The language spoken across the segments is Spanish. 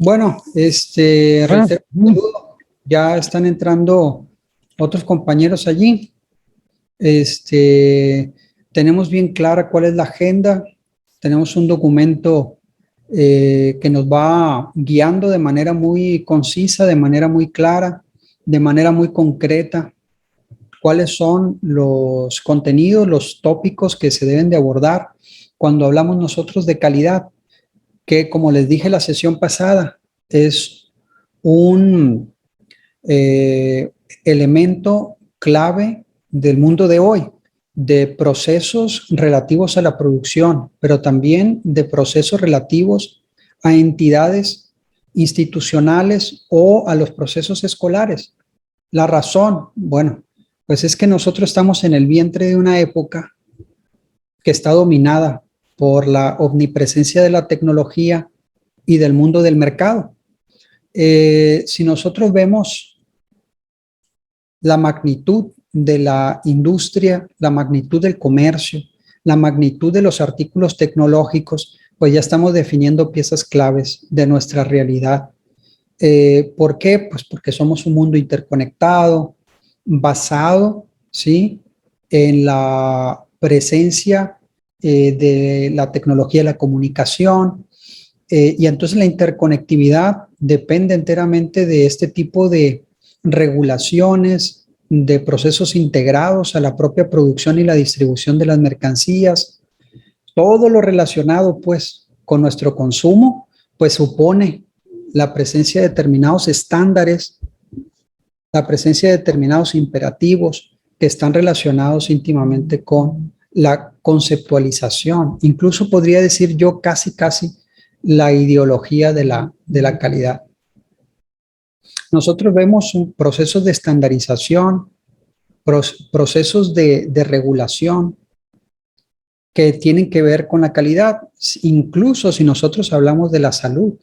Bueno, reitero el saludo. Ya están entrando otros compañeros allí. Tenemos bien clara cuál es la agenda. Tenemos un documento que nos va guiando de manera muy concisa, de manera muy clara, de manera muy concreta, cuáles son los contenidos, los tópicos que se deben de abordar cuando hablamos nosotros de calidad, que como les dije la sesión pasada, es un elemento clave del mundo de hoy, de procesos relativos a la producción, pero también de procesos relativos a entidades institucionales o a los procesos escolares. La razón, bueno, pues es que nosotros estamos en el vientre de una época que está dominada por la omnipresencia de la tecnología y del mundo del mercado. Si nosotros vemos la magnitud de la industria, la magnitud del comercio, la magnitud de los artículos tecnológicos, pues ya estamos definiendo piezas claves de nuestra realidad. ¿Por qué? Pues porque somos un mundo interconectado, basado, ¿sí?, en la presencia de la tecnología de la comunicación, y entonces la interconectividad depende enteramente de este tipo de regulaciones, de procesos integrados a la propia producción y la distribución de las mercancías. Todo lo relacionado pues con nuestro consumo pues supone la presencia de determinados estándares, la presencia de determinados imperativos que están relacionados íntimamente con la conceptualización. Incluso podría decir yo casi la ideología de la calidad. Nosotros vemos procesos de estandarización, procesos de regulación que tienen que ver con la calidad. Incluso si nosotros hablamos de la salud,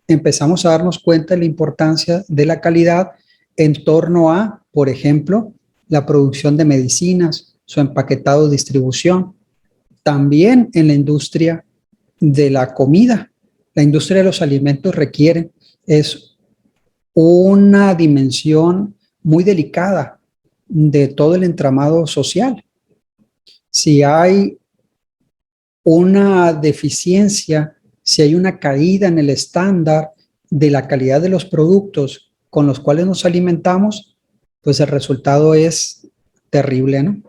empezamos a darnos cuenta de la importancia de la calidad en torno a, por ejemplo, la producción de medicinas, su empaquetado, distribución. También en la industria de la comida, la industria de los alimentos requiere, es una dimensión muy delicada de todo el entramado social. Si hay una deficiencia, si hay una caída en el estándar de la calidad de los productos con los cuales nos alimentamos, pues el resultado es terrible, ¿no?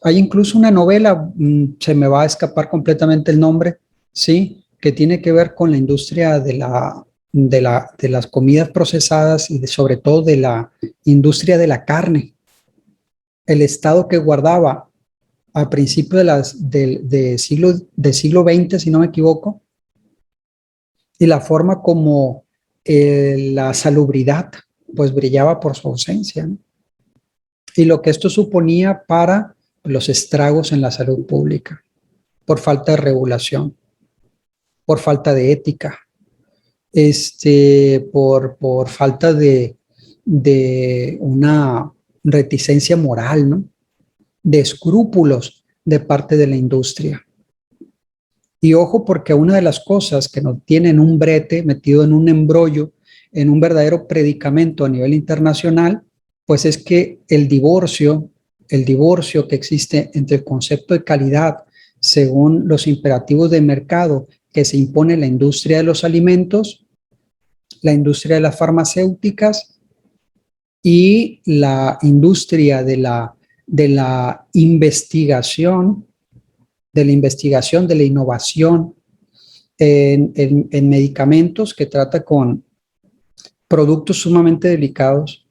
Hay incluso una novela, se me va a escapar completamente el nombre, ¿sí?, que tiene que ver con la industria de las comidas procesadas y sobre todo de la industria de la carne. El estado que guardaba a principios del siglo XX, si no me equivoco, y la forma como la salubridad pues brillaba por su ausencia, ¿no? Y lo que esto suponía para los estragos en la salud pública, por falta de regulación, por falta de ética, por falta de una reticencia moral, ¿no?, de escrúpulos de parte de la industria. Y ojo, porque una de las cosas que nos tiene en un brete, metido en un embrollo, en un verdadero predicamento a nivel internacional, pues es que el divorcio que existe entre el concepto de calidad según los imperativos de mercado que se impone en la industria de los alimentos, la industria de las farmacéuticas y la industria de la investigación, de la innovación en medicamentos, que trata con productos sumamente delicados,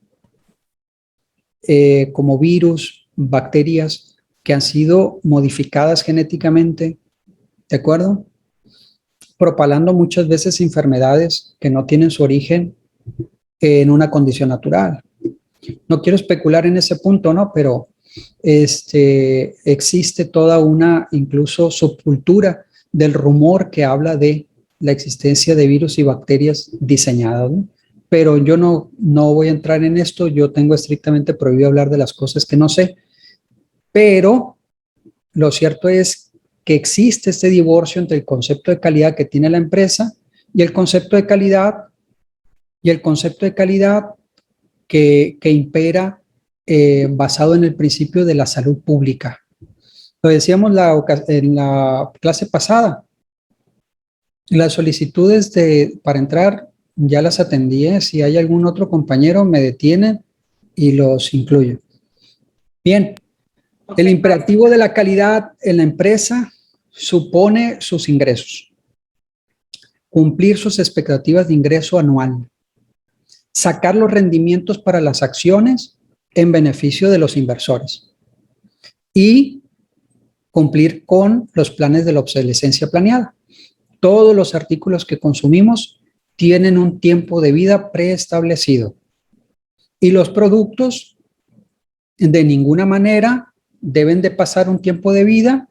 como virus, bacterias que han sido modificadas genéticamente, ¿de acuerdo?, propalando muchas veces enfermedades que no tienen su origen en una condición natural. No quiero especular en ese punto, ¿no?, pero existe toda una incluso subcultura del rumor que habla de la existencia de virus y bacterias diseñadas, ¿no? Pero yo no voy a entrar en esto. Yo tengo estrictamente prohibido hablar de las cosas que no sé, pero lo cierto es que existe este divorcio entre el concepto de calidad que tiene la empresa y el concepto de calidad y el concepto de calidad que impera basado en el principio de la salud pública. Lo decíamos en la clase pasada, las solicitudes para entrar ya las atendí. Si hay algún otro compañero, me detiene y los incluyo. Bien, el imperativo de la calidad en la empresa supone sus ingresos, cumplir sus expectativas de ingreso anual, sacar los rendimientos para las acciones en beneficio de los inversores y cumplir con los planes de la obsolescencia planeada. Todos los artículos que consumimos tienen un tiempo de vida preestablecido y los productos de ninguna manera deben de pasar un tiempo de vida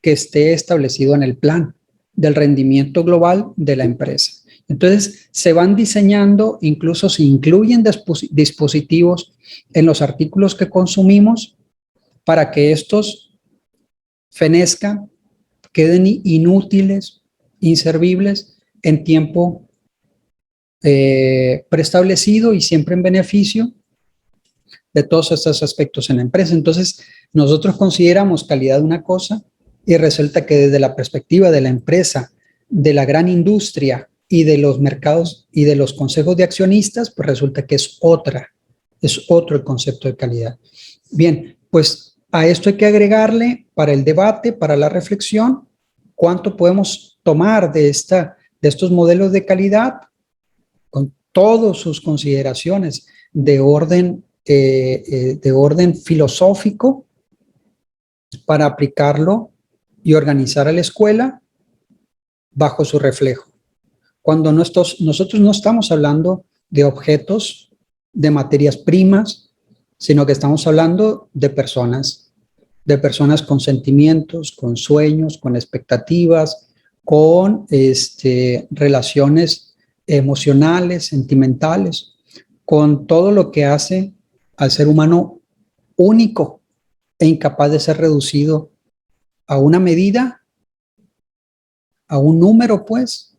que esté establecido en el plan del rendimiento global de la empresa. Entonces, se van diseñando, incluso se incluyen dispositivos en los artículos que consumimos para que estos fenezcan, queden inútiles, inservibles en tiempo preestablecido y siempre en beneficio de todos estos aspectos en la empresa. Entonces, nosotros consideramos calidad una cosa y resulta que desde la perspectiva de la empresa, de la gran industria y de los mercados y de los consejos de accionistas, pues resulta que es otro el concepto de calidad. Bien, pues a esto hay que agregarle para el debate, para la reflexión, cuánto podemos tomar de estos modelos de calidad con todas sus consideraciones de orden filosófico para aplicarlo y organizar a la escuela bajo su reflejo. Cuando nosotros no estamos hablando de objetos, de materias primas, sino que estamos hablando de personas con sentimientos, con sueños, con expectativas, con relaciones emocionales, sentimentales, con todo lo que hace al ser humano único e incapaz de ser reducido a una medida, a un número, pues,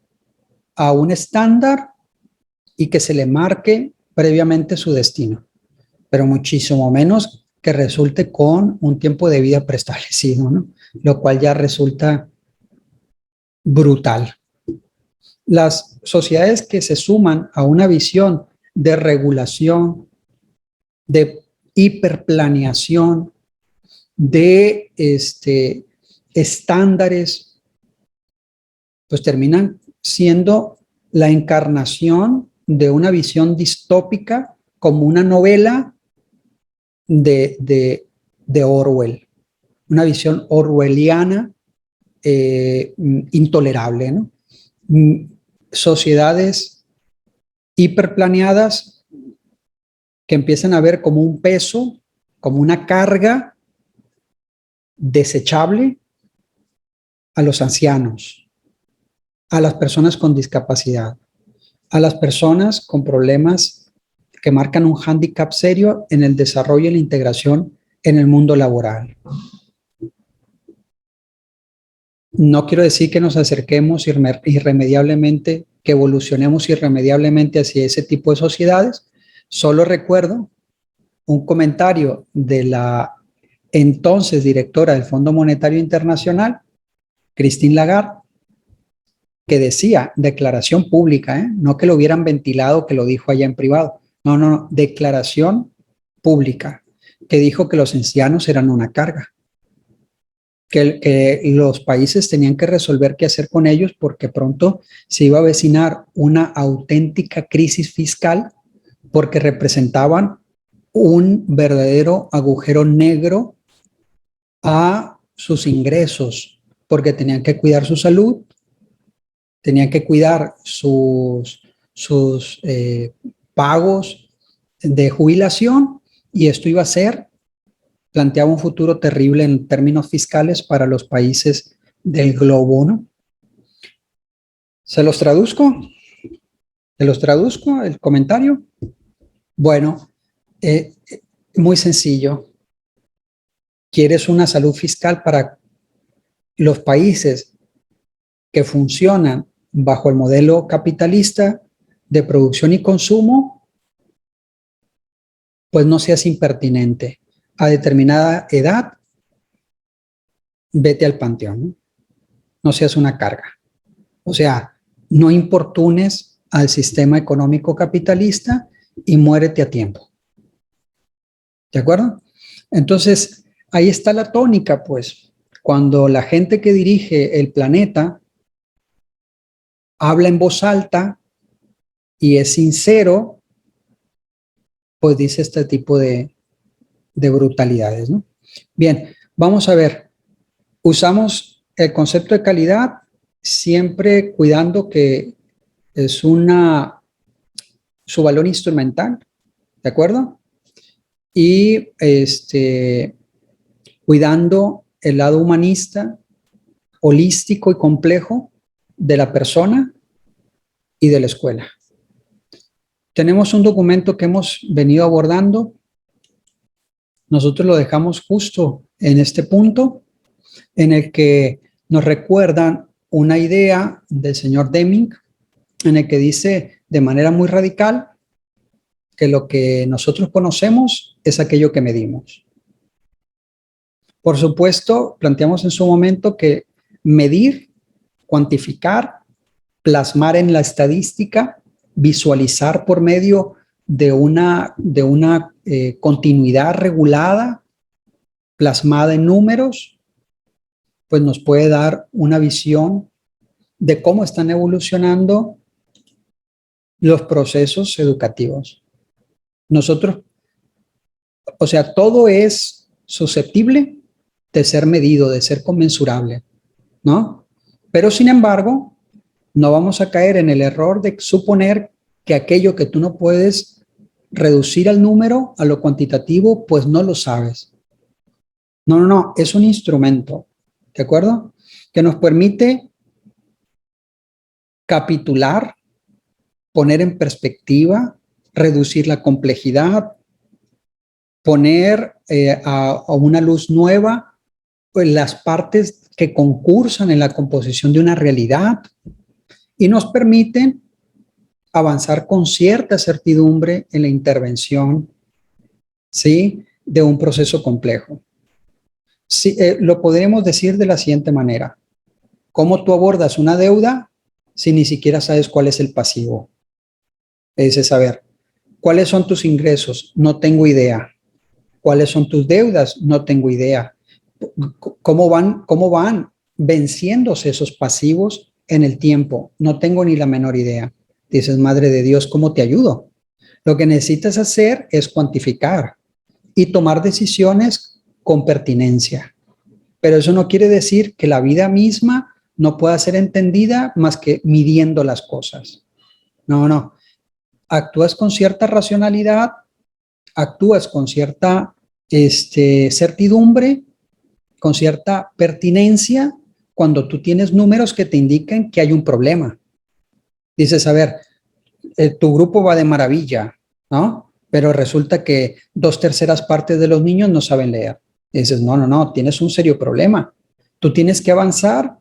a un estándar y que se le marque previamente su destino, pero muchísimo menos que resulte con un tiempo de vida preestablecido, ¿no? Lo cual ya resulta brutal. Las sociedades que se suman a una visión de regulación, de hiperplaneación, de estándares, pues terminan siendo la encarnación de una visión distópica como una novela de Orwell, una visión orwelliana intolerable, ¿no? Sociedades hiperplaneadas que empiezan a ver como un peso, como una carga desechable a los ancianos, a las personas con discapacidad, a las personas con problemas que marcan un hándicap serio en el desarrollo y la integración en el mundo laboral. No quiero decir que nos acerquemos irremediablemente, que evolucionemos irremediablemente hacia ese tipo de sociedades. Solo recuerdo un comentario de la entonces directora del Fondo Monetario Internacional, Christine Lagarde, que decía, declaración pública, no que lo hubieran ventilado, que lo dijo allá en privado, no, declaración pública, que dijo que los ancianos eran una carga, que los países tenían que resolver qué hacer con ellos porque pronto se iba a avecinar una auténtica crisis fiscal porque representaban un verdadero agujero negro a sus ingresos, porque tenían que cuidar su salud, tenían que cuidar sus pagos de jubilación y esto iba a ser, planteaba un futuro terrible en términos fiscales para los países del globo, ¿no? ¿Se los traduzco? ¿Se los traduzco el comentario? Bueno, muy sencillo. ¿Quieres una salud fiscal para los países que funcionan bajo el modelo capitalista? de producción y consumo, pues no seas impertinente. A determinada edad, vete al panteón, ¿no? No seas una carga. O sea, no importunes al sistema económico capitalista y muérete a tiempo. ¿De acuerdo? Entonces, ahí está la tónica, pues. Cuando la gente que dirige el planeta habla en voz alta y es sincero, pues dice este tipo de brutalidades, ¿no? Bien, vamos a ver. Usamos el concepto de calidad siempre cuidando que es su valor instrumental, ¿de acuerdo? Y cuidando el lado humanista, holístico y complejo de la persona y de la escuela. Tenemos un documento que hemos venido abordando. Nosotros lo dejamos justo en este punto, en el que nos recuerdan una idea del señor Deming, en el que dice de manera muy radical que lo que nosotros conocemos es aquello que medimos. Por supuesto, planteamos en su momento que medir, cuantificar, plasmar en la estadística, visualizar por medio de una continuidad regulada, plasmada en números, pues nos puede dar una visión de cómo están evolucionando los procesos educativos. Nosotros, o sea, todo es susceptible de ser medido, de ser conmensurable, ¿no? Pero sin embargo, no vamos a caer en el error de suponer que aquello que tú no puedes reducir al número, a lo cuantitativo, pues no lo sabes. No, no, no, es un instrumento, ¿de acuerdo? Que nos permite capitular, poner en perspectiva, reducir la complejidad, poner a una luz nueva pues, las partes que concursan en la composición de una realidad y nos permiten avanzar con cierta certidumbre en la intervención, ¿sí?, de un proceso complejo. Sí, lo podríamos decir de la siguiente manera. ¿Cómo tú abordas una deuda si ni siquiera sabes cuál es el pasivo? Es saber, ¿cuáles son tus ingresos? No tengo idea. ¿Cuáles son tus deudas? No tengo idea. ¿Cómo van venciéndose esos pasivos en el tiempo? No tengo ni la menor idea. Dices, Madre de Dios, ¿cómo te ayudo? Lo que necesitas hacer es cuantificar y tomar decisiones con pertinencia. Pero eso no quiere decir que la vida misma no pueda ser entendida más que midiendo las cosas. No, no. Actúas con cierta racionalidad, actúas con cierta certidumbre, con cierta pertinencia, cuando tú tienes números que te indican que hay un problema. Dices, a ver, tu grupo va de maravilla, ¿no? Pero resulta que 2/3 partes de los niños no saben leer. Y dices, no, no, no, tienes un serio problema. Tú tienes que avanzar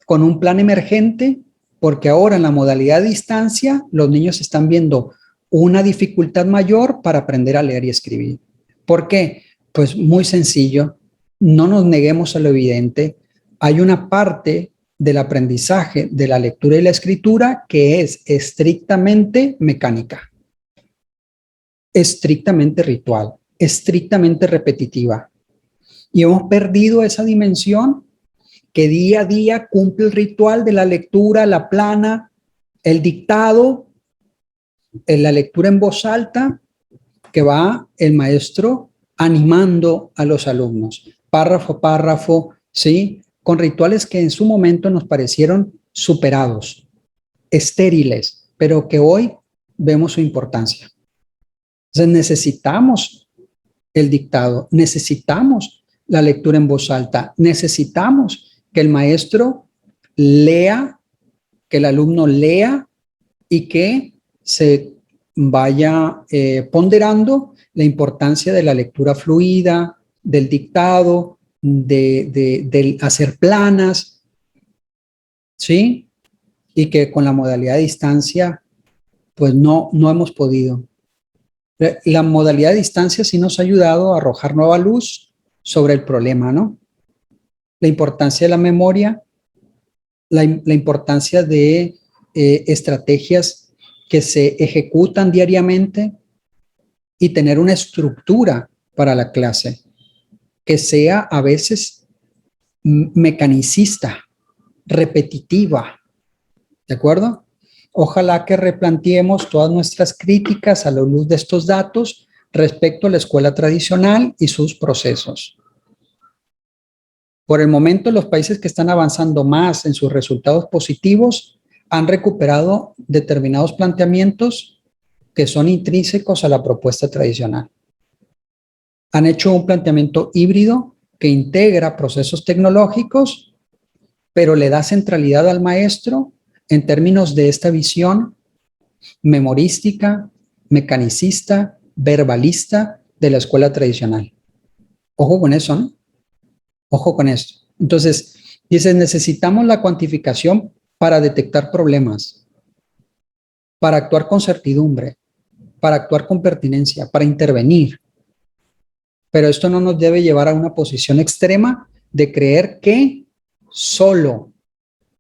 con un plan emergente, porque ahora en la modalidad de distancia, los niños están viendo una dificultad mayor para aprender a leer y escribir. ¿Por qué? Pues muy sencillo, no nos neguemos a lo evidente. Hay una parte del aprendizaje de la lectura y la escritura que es estrictamente mecánica, estrictamente ritual, estrictamente repetitiva. Y hemos perdido esa dimensión que día a día cumple el ritual de la lectura, la plana, el dictado, la lectura en voz alta, que va el maestro animando a los alumnos, párrafo a párrafo, ¿sí? Con rituales que en su momento nos parecieron superados, estériles, pero que hoy vemos su importancia. Entonces necesitamos el dictado, necesitamos la lectura en voz alta, necesitamos que el maestro lea, que el alumno lea y que se vaya ponderando la importancia de la lectura fluida, del dictado, del hacer planas, ¿sí? Y que con la modalidad de distancia, pues no hemos podido. La modalidad de distancia sí nos ha ayudado a arrojar nueva luz sobre el problema, ¿no? La importancia de la memoria, la importancia de estrategias que se ejecutan diariamente y tener una estructura para la clase que sea a veces mecanicista, repetitiva, ¿de acuerdo? Ojalá que replanteemos todas nuestras críticas a la luz de estos datos respecto a la escuela tradicional y sus procesos. Por el momento, los países que están avanzando más en sus resultados positivos han recuperado determinados planteamientos que son intrínsecos a la propuesta tradicional. Han hecho un planteamiento híbrido que integra procesos tecnológicos, pero le da centralidad al maestro en términos de esta visión memorística, mecanicista, verbalista de la escuela tradicional. Ojo con eso, ¿no? Ojo con esto. Entonces, dices, necesitamos la cuantificación para detectar problemas, para actuar con certidumbre, para actuar con pertinencia, para intervenir. Pero esto no nos debe llevar a una posición extrema de creer que solo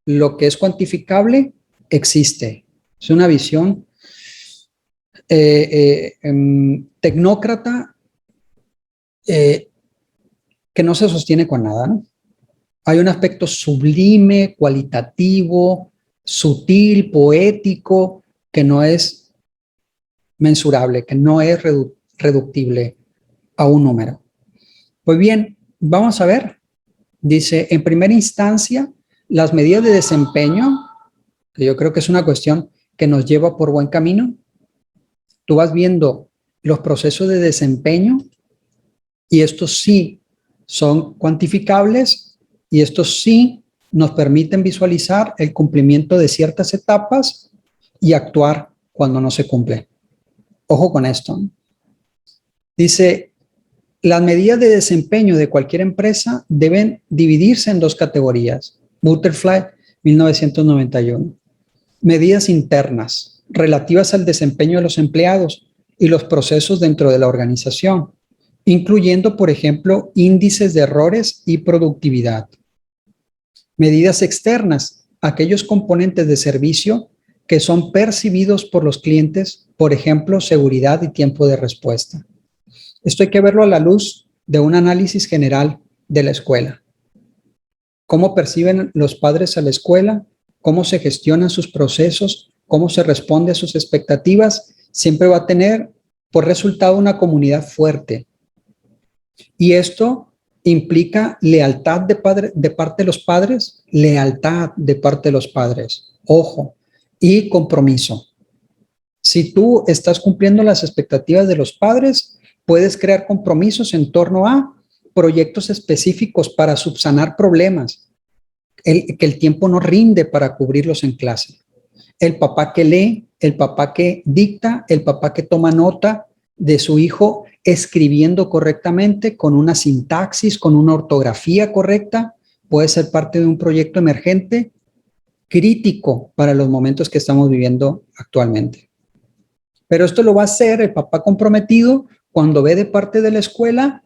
lo que es cuantificable existe. Es una visión tecnócrata que no se sostiene con nada, ¿no? Hay un aspecto sublime, cualitativo, sutil, poético, que no es mensurable, que no es reductible a un número. Pues bien, vamos a ver. Dice, en primera instancia, las medidas de desempeño, que yo creo que es una cuestión que nos lleva por buen camino. Tú vas viendo los procesos de desempeño y estos sí son cuantificables y estos sí nos permiten visualizar el cumplimiento de ciertas etapas y actuar cuando no se cumple. Ojo con esto. Dice, las medidas de desempeño de cualquier empresa deben dividirse en dos categorías. Butterfly, 1991. Medidas internas, relativas al desempeño de los empleados y los procesos dentro de la organización, incluyendo, por ejemplo, índices de errores y productividad. Medidas externas, aquellos componentes de servicio que son percibidos por los clientes, por ejemplo, seguridad y tiempo de respuesta. Esto hay que verlo a la luz de un análisis general de la escuela. ¿Cómo perciben los padres a la escuela? ¿Cómo se gestionan sus procesos? ¿Cómo se responde a sus expectativas? Siempre va a tener por resultado una comunidad fuerte. Y esto implica lealtad de parte de los padres, lealtad de parte de los padres, ojo, y compromiso. Si tú estás cumpliendo las expectativas de los padres, puedes crear compromisos en torno a proyectos específicos para subsanar problemas, que el tiempo no rinde para cubrirlos en clase. El papá que lee, el papá que dicta, el papá que toma nota de su hijo escribiendo correctamente, con una sintaxis, con una ortografía correcta, puede ser parte de un proyecto emergente crítico para los momentos que estamos viviendo actualmente. Pero esto lo va a hacer el papá comprometido cuando ve de parte de la escuela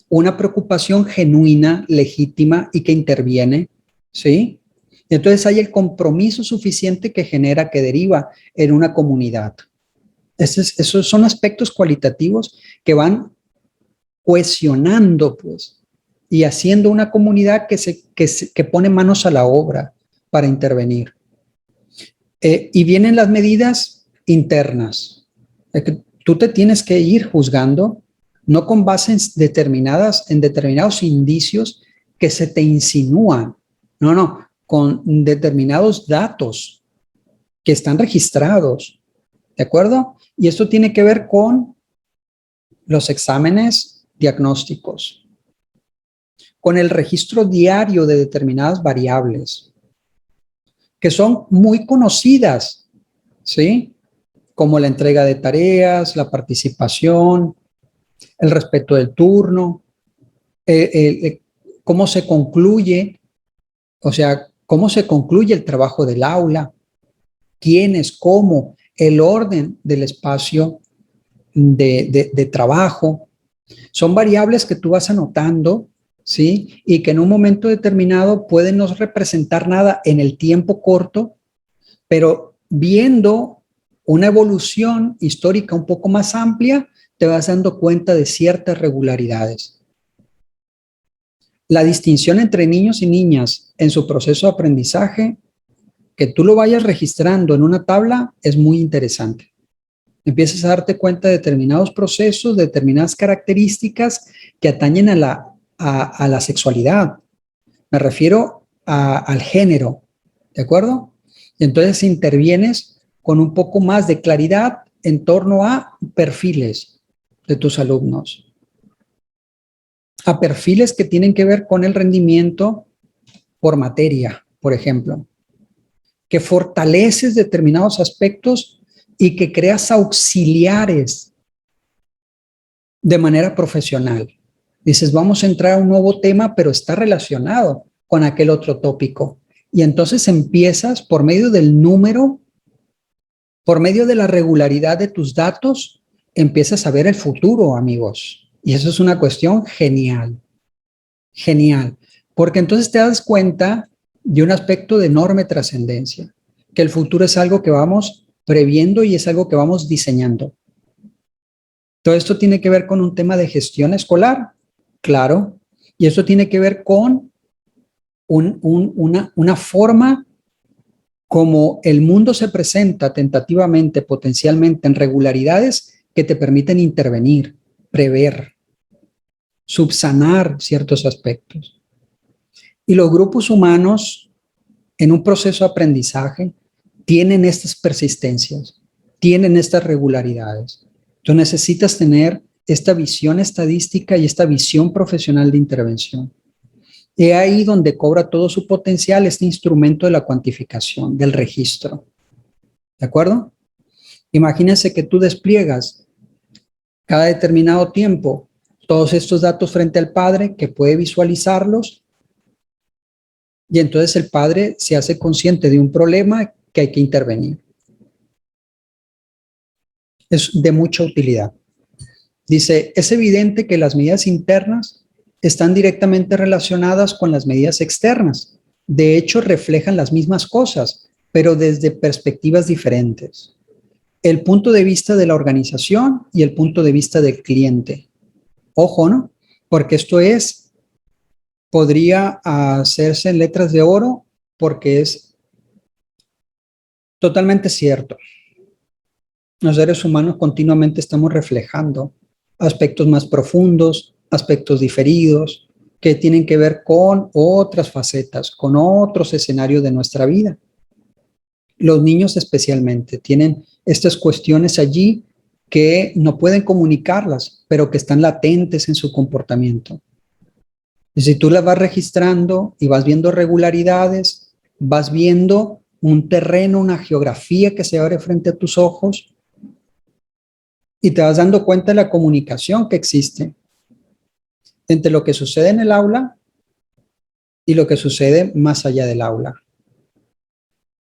una preocupación genuina, legítima y que interviene, ¿sí? Entonces hay el compromiso suficiente que genera, que deriva en una comunidad. Esos son aspectos cualitativos que van cohesionando, pues, y haciendo una comunidad que pone manos a la obra para intervenir. Y vienen las medidas internas. Tú te tienes que ir juzgando, no con base en determinados indicios que se te insinúan, no, con determinados datos que están registrados, ¿de acuerdo? Y esto tiene que ver con los exámenes diagnósticos, con el registro diario de determinadas variables, que son muy conocidas, ¿sí? Como la entrega de tareas, la participación, el respeto del turno, cómo se concluye, o sea, cómo se concluye el trabajo del aula, quiénes, cómo, el orden del espacio de trabajo. Son variables que tú vas anotando, ¿sí? Y que en un momento determinado pueden no representar nada en el tiempo corto, pero viendo una evolución histórica un poco más amplia, te vas dando cuenta de ciertas regularidades. La distinción entre niños y niñas en su proceso de aprendizaje, que tú lo vayas registrando en una tabla, es muy interesante. Empiezas a darte cuenta de determinados procesos, de determinadas características que atañen a la sexualidad. Me refiero al género, ¿de acuerdo? Entonces intervienes con un poco más de claridad en torno a perfiles de tus alumnos, a perfiles que tienen que ver con el rendimiento por materia, por ejemplo, que fortaleces determinados aspectos y que creas auxiliares de manera profesional. Dices, vamos a entrar a un nuevo tema, pero está relacionado con aquel otro tópico. Y entonces empiezas por medio del número, por medio de la regularidad de tus datos, empiezas a ver el futuro, amigos. Y eso es una cuestión genial, genial. Porque entonces te das cuenta de un aspecto de enorme trascendencia, que el futuro es algo que vamos previendo y es algo que vamos diseñando. Todo esto tiene que ver con un tema de gestión escolar, claro, y esto tiene que ver con una forma como el mundo se presenta tentativamente, potencialmente en regularidades que te permiten intervenir, prever, subsanar ciertos aspectos. Y los grupos humanos en un proceso de aprendizaje tienen estas persistencias, tienen estas regularidades. Tú necesitas tener esta visión estadística y esta visión profesional de intervención. Es ahí donde cobra todo su potencial este instrumento de la cuantificación, del registro. ¿De acuerdo? Imagínense que tú despliegas cada determinado tiempo todos estos datos frente al padre que puede visualizarlos y entonces el padre se hace consciente de un problema que hay que intervenir. Es de mucha utilidad. Dice, es evidente que las medidas internas están directamente relacionadas con las medidas externas. De hecho, reflejan las mismas cosas, pero desde perspectivas diferentes. El punto de vista de la organización y el punto de vista del cliente. Ojo, ¿no? Porque esto podría hacerse en letras de oro porque es totalmente cierto. Los seres humanos continuamente estamos reflejando aspectos más profundos, aspectos diferidos, que tienen que ver con otras facetas, con otros escenarios de nuestra vida. Los niños especialmente tienen estas cuestiones allí que no pueden comunicarlas, pero que están latentes en su comportamiento. Y si tú las vas registrando y vas viendo regularidades, vas viendo un terreno, una geografía que se abre frente a tus ojos, y te vas dando cuenta de la comunicación que existe entre lo que sucede en el aula y lo que sucede más allá del aula.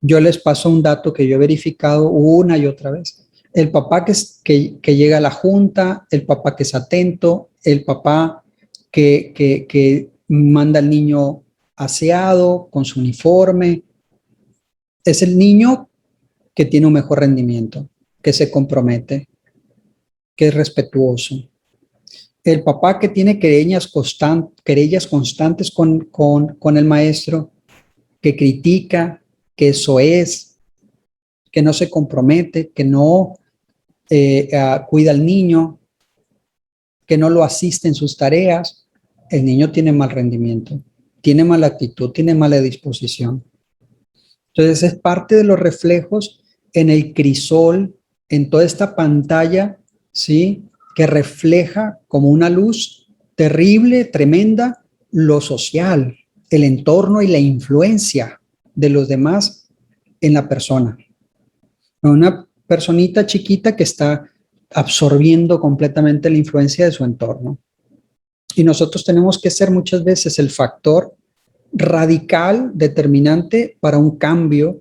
Yo les paso un dato que yo he verificado una y otra vez. El papá que llega a la junta, el papá que es atento, el papá que manda al niño aseado con su uniforme, es el niño que tiene un mejor rendimiento, que se compromete, que es respetuoso. El papá que tiene querellas constantes con el maestro, que critica, que eso es, que no se compromete, que no cuida al niño, que no lo asiste en sus tareas, el niño tiene mal rendimiento, tiene mala actitud, tiene mala disposición. Entonces es parte de los reflejos en el crisol, en toda esta pantalla, ¿sí?, que refleja como una luz terrible, tremenda, lo social, el entorno y la influencia de los demás en la persona. Una personita chiquita que está absorbiendo completamente la influencia de su entorno. Y nosotros tenemos que ser muchas veces el factor radical, determinante para un cambio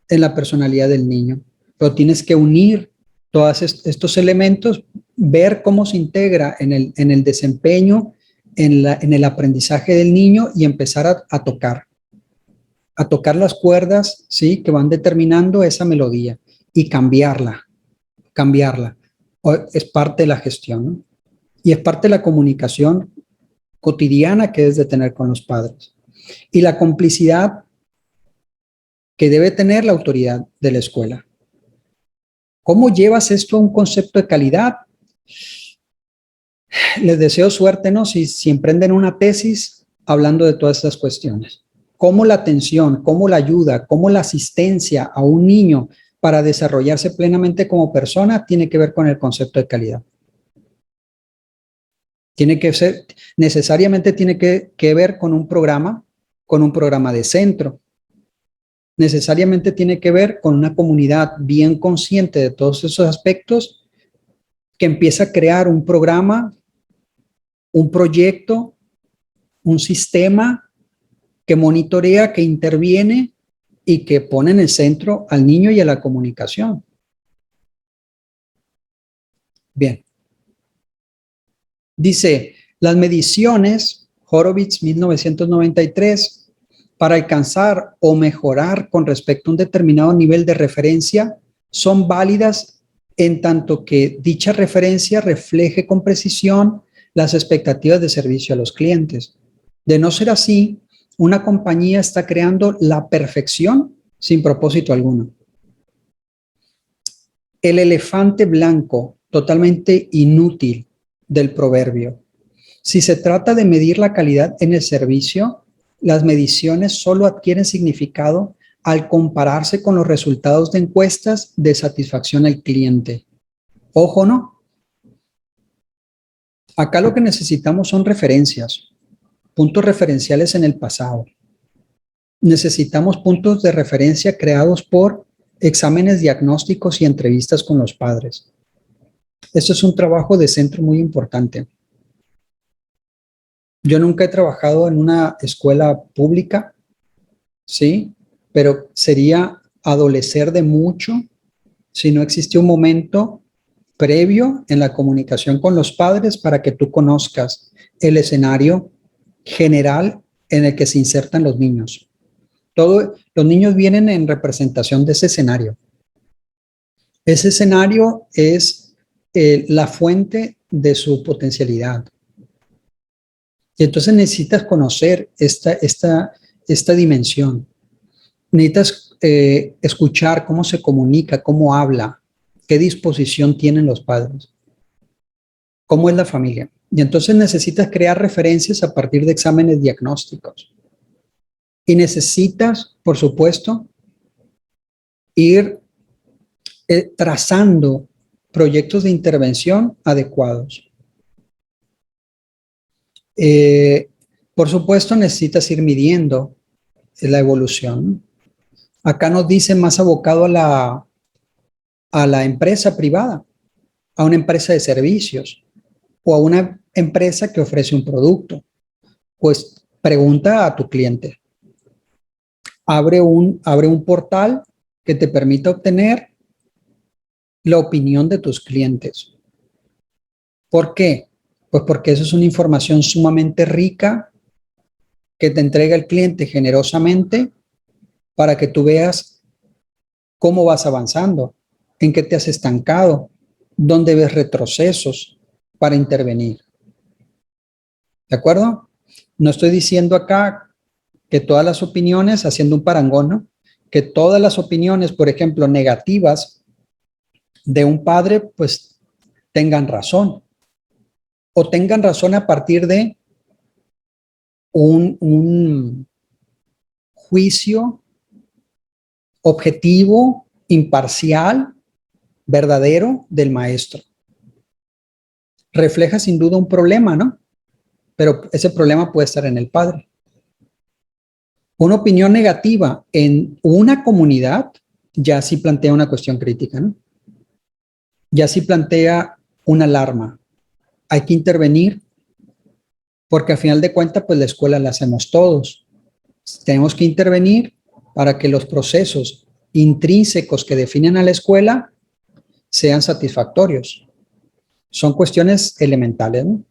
en la personalidad del niño. pero tienes que unir todos estos elementos, ver cómo se integra en el desempeño, en el aprendizaje del niño y empezar a tocar las cuerdas, ¿sí? Que van determinando esa melodía y cambiarla. Es parte de la gestión, ¿no? Y es parte de la comunicación cotidiana que debes de tener con los padres. Y la complicidad que debe tener la autoridad de la escuela. ¿Cómo llevas esto a un concepto de calidad? Les deseo suerte, ¿no? Si emprenden una tesis hablando de todas estas cuestiones. Cómo la atención, cómo la ayuda, cómo la asistencia a un niño para desarrollarse plenamente como persona tiene que ver con el concepto de calidad. Necesariamente tiene que ver con un programa de centro. Necesariamente tiene que ver con una comunidad bien consciente de todos esos aspectos que empieza a crear un programa, un proyecto, un sistema que monitorea, que interviene y que pone en el centro al niño y a la comunicación. Bien. Dice, las mediciones, Horowitz 1993, para alcanzar o mejorar con respecto a un determinado nivel de referencia, son válidas en tanto que dicha referencia refleje con precisión las expectativas de servicio a los clientes. De no ser así, una compañía está creando la perfección sin propósito alguno. El elefante blanco, totalmente inútil del proverbio. Si se trata de medir la calidad en el servicio, las mediciones solo adquieren significado al compararse con los resultados de encuestas de satisfacción al cliente. Ojo, ¿no? Acá lo que necesitamos son referencias, puntos referenciales en el pasado. Necesitamos puntos de referencia creados por exámenes diagnósticos y entrevistas con los padres. Esto es un trabajo de centro muy importante. Yo nunca he trabajado en una escuela pública, ¿sí? Pero sería adolecer de mucho si no existe un momento previo en la comunicación con los padres para que tú conozcas el escenario general en el que se insertan los niños. Los niños vienen en representación de ese escenario. Ese escenario es la fuente de su potencialidad. Y entonces necesitas conocer esta dimensión. Necesitas escuchar cómo se comunica, cómo habla, qué disposición tienen los padres, cómo es la familia. Y entonces necesitas crear referencias a partir de exámenes diagnósticos. Y necesitas, por supuesto, ir trazando proyectos de intervención adecuados. Por supuesto, necesitas ir midiendo la evolución. Acá nos dice más abocado a la empresa privada, a una empresa de servicios o a una empresa que ofrece un producto. Pues pregunta a tu cliente. Abre un portal que te permita obtener la opinión de tus clientes. ¿Por qué? Pues porque eso es una información sumamente rica que te entrega el cliente generosamente para que tú veas cómo vas avanzando, en qué te has estancado, dónde ves retrocesos para intervenir. ¿De acuerdo? No estoy diciendo acá que todas las opiniones, haciendo un parangón, ¿no? Que todas las opiniones, por ejemplo, negativas de un padre, pues tengan razón. O tengan razón a partir de un juicio objetivo, imparcial, verdadero del maestro. Refleja sin duda un problema, ¿no? Pero ese problema puede estar en el padre. Una opinión negativa en una comunidad ya sí plantea una cuestión crítica, ¿no? Ya sí plantea una alarma. Hay que intervenir porque al final de cuentas, pues la escuela la hacemos todos. Tenemos que intervenir para que los procesos intrínsecos que definen a la escuela sean satisfactorios. Son cuestiones elementales, ¿no?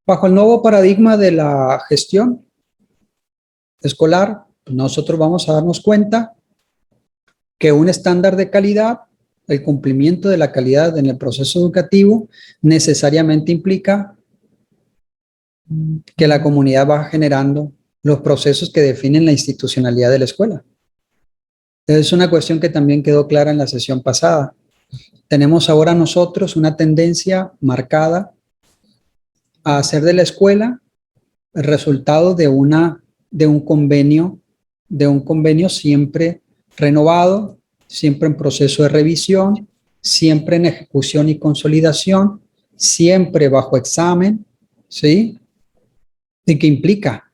Bajo el nuevo paradigma de la gestión escolar, nosotros vamos a darnos cuenta que un estándar de calidad, el cumplimiento de la calidad en el proceso educativo, necesariamente implica que la comunidad va generando los procesos que definen la institucionalidad de la escuela. Es una cuestión que también quedó clara en la sesión pasada. Tenemos ahora nosotros una tendencia marcada a hacer de la escuela el resultado de un convenio siempre renovado, siempre en proceso de revisión, siempre en ejecución y consolidación, siempre bajo examen, ¿sí? Y que implica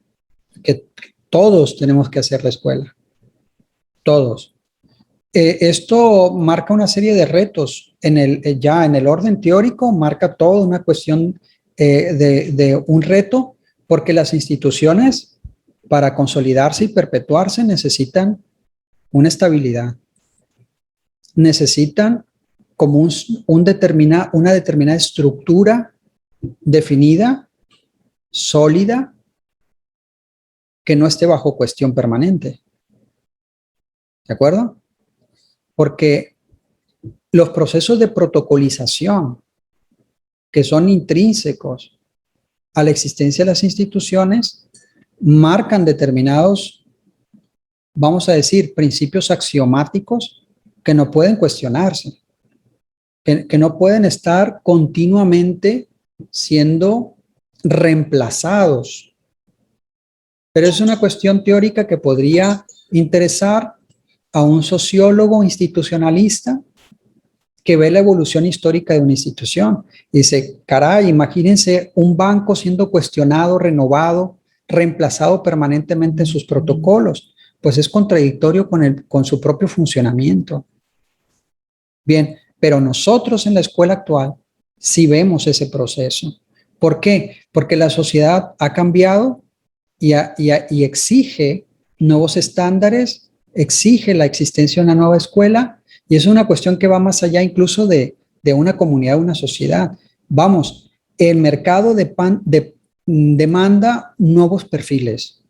que todos tenemos que hacer la escuela, todos. Esto marca una serie de retos ya en el orden teórico, marca toda una cuestión de un reto, porque las instituciones para consolidarse y perpetuarse necesitan una estabilidad, necesitan como una determinada estructura definida, sólida, que no esté bajo cuestión permanente. ¿De acuerdo? Porque los procesos de protocolización que son intrínsecos a la existencia de las instituciones marcan determinados, vamos a decir, principios axiomáticos que no pueden cuestionarse, que no pueden estar continuamente siendo reemplazados. Pero es una cuestión teórica que podría interesar a un sociólogo institucionalista que ve la evolución histórica de una institución. Dice, caray, imagínense un banco siendo cuestionado, renovado, reemplazado permanentemente en sus protocolos. Pues es contradictorio con su propio funcionamiento. Bien, pero nosotros en la escuela actual sí vemos ese proceso. ¿Por qué? Porque la sociedad ha cambiado y exige nuevos estándares, exige la existencia de una nueva escuela, y es una cuestión que va más allá incluso de una comunidad, de una sociedad. Vamos, el mercado demanda nuevos perfiles.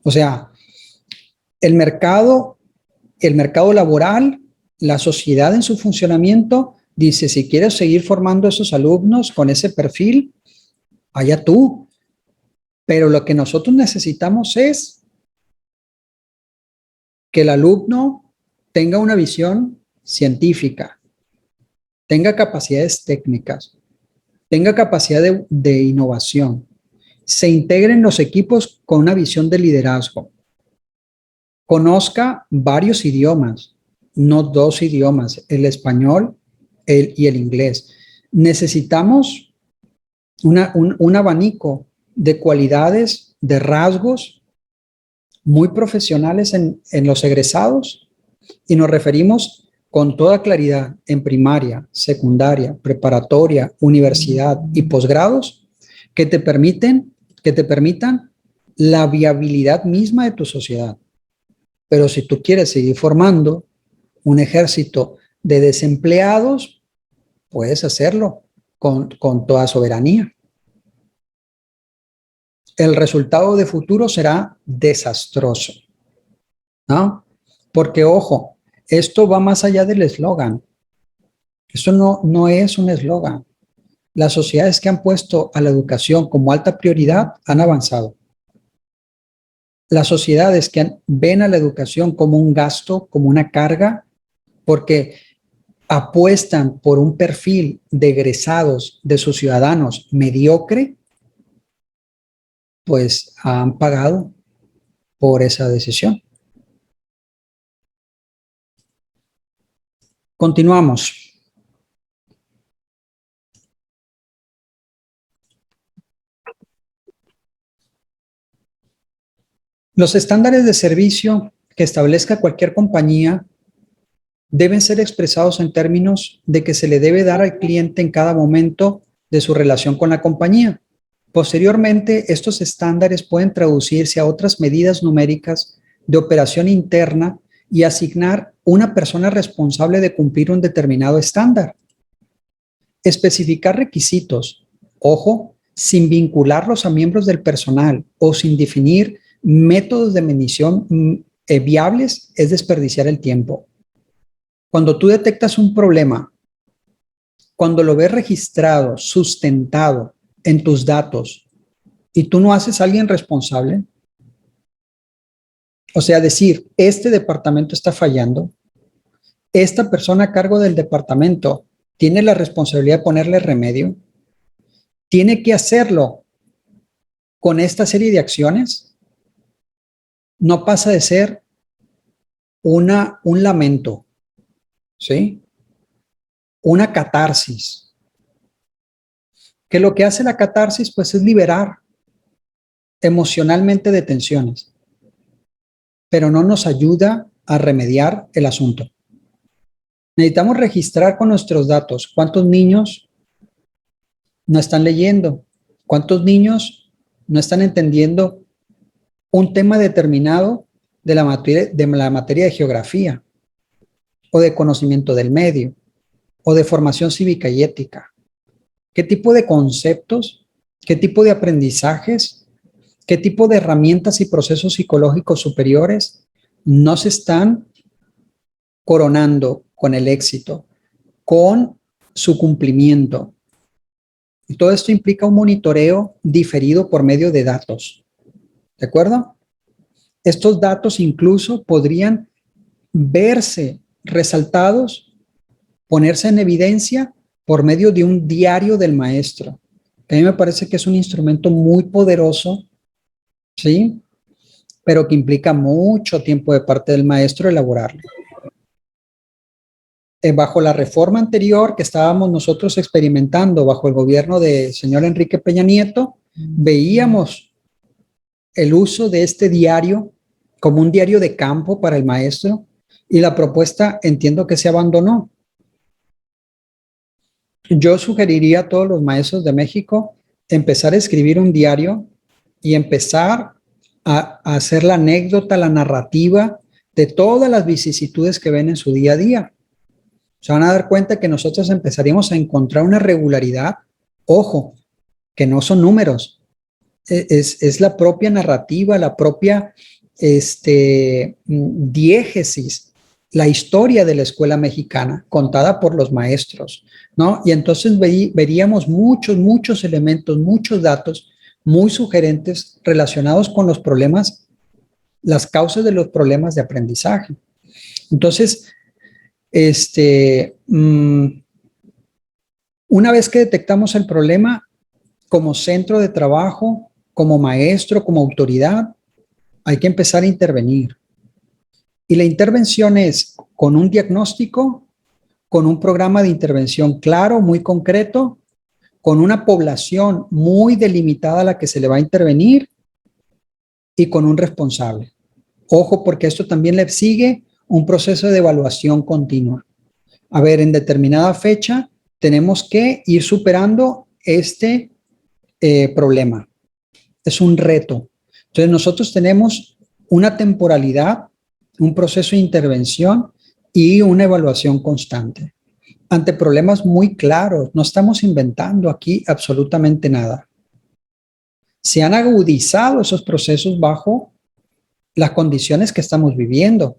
O sea, el mercado laboral, la sociedad en su funcionamiento, dice, si quieres seguir formando esos alumnos con ese perfil, allá tú. Pero lo que nosotros necesitamos es que el alumno tenga una visión científica, tenga capacidades técnicas, tenga capacidad de innovación, se integre en los equipos con una visión de liderazgo, conozca varios idiomas, no dos idiomas, el español y el inglés. Necesitamos un abanico de cualidades, de rasgos muy profesionales en los egresados, y nos referimos con toda claridad en primaria, secundaria, preparatoria, universidad y posgrados que te permitan la viabilidad misma de tu sociedad. Pero si tú quieres seguir formando un ejército de desempleados, puedes hacerlo con toda soberanía. El resultado de futuro será desastroso, ¿no? Porque, ojo, esto va más allá del eslogan. Esto no es un eslogan. Las sociedades que han puesto a la educación como alta prioridad han avanzado. Las sociedades que ven a la educación como un gasto, como una carga, porque apuestan por un perfil de egresados de sus ciudadanos mediocre, pues han pagado por esa decisión. Continuamos. Los estándares de servicio que establezca cualquier compañía deben ser expresados en términos de que se le debe dar al cliente en cada momento de su relación con la compañía. Posteriormente, estos estándares pueden traducirse a otras medidas numéricas de operación interna y asignar una persona responsable de cumplir un determinado estándar. Especificar requisitos, ojo, sin vincularlos a miembros del personal o sin definir métodos de medición viables es desperdiciar el tiempo. Cuando tú detectas un problema, cuando lo ves registrado, sustentado en tus datos y tú no haces a alguien responsable, o sea, decir, este departamento está fallando, esta persona a cargo del departamento tiene la responsabilidad de ponerle remedio, tiene que hacerlo con esta serie de acciones, no pasa de ser un lamento, ¿sí? Una catarsis. Que lo que hace la catarsis, pues, es liberar emocionalmente de tensiones, pero no nos ayuda a remediar el asunto. Necesitamos registrar con nuestros datos cuántos niños no están leyendo, cuántos niños no están entendiendo un tema determinado de la materia de geografía o de conocimiento del medio o de formación cívica y ética. ¿Qué tipo de conceptos, qué tipo de aprendizajes, qué tipo de herramientas y procesos psicológicos superiores no se están coronando con el éxito, con su cumplimiento? Y todo esto implica un monitoreo diferido por medio de datos. ¿De acuerdo? Estos datos incluso podrían verse resaltados, ponerse en evidencia por medio de un diario del maestro. A mí me parece que es un instrumento muy poderoso, ¿sí? Pero que implica mucho tiempo de parte del maestro elaborarlo. Bajo la reforma anterior que estábamos nosotros experimentando bajo el gobierno del señor Enrique Peña Nieto, veíamos el uso de este diario como un diario de campo para el maestro y la propuesta entiendo que se abandonó. Yo sugeriría a todos los maestros de México empezar a escribir un diario y empezar a hacer la anécdota, la narrativa de todas las vicisitudes que ven en su día a día. Se van a dar cuenta que nosotros empezaríamos a encontrar una regularidad. Ojo, que no son números, es la propia narrativa, la propia diégesis, la historia de la escuela mexicana contada por los maestros, ¿no? Y entonces veríamos muchos elementos, muchos datos muy sugerentes relacionados con los problemas, las causas de los problemas de aprendizaje. Entonces, una vez que detectamos el problema, como centro de trabajo, como maestro, como autoridad, hay que empezar a intervenir. Y la intervención es con un diagnóstico, con un programa de intervención claro, muy concreto, con una población muy delimitada a la que se le va a intervenir y con un responsable. Ojo, porque esto también le sigue un proceso de evaluación continua. A ver, en determinada fecha tenemos que ir superando este problema. Es un reto. Entonces nosotros tenemos una temporalidad, un proceso de intervención y una evaluación constante. Ante problemas muy claros, no estamos inventando aquí absolutamente nada. Se han agudizado esos procesos bajo las condiciones que estamos viviendo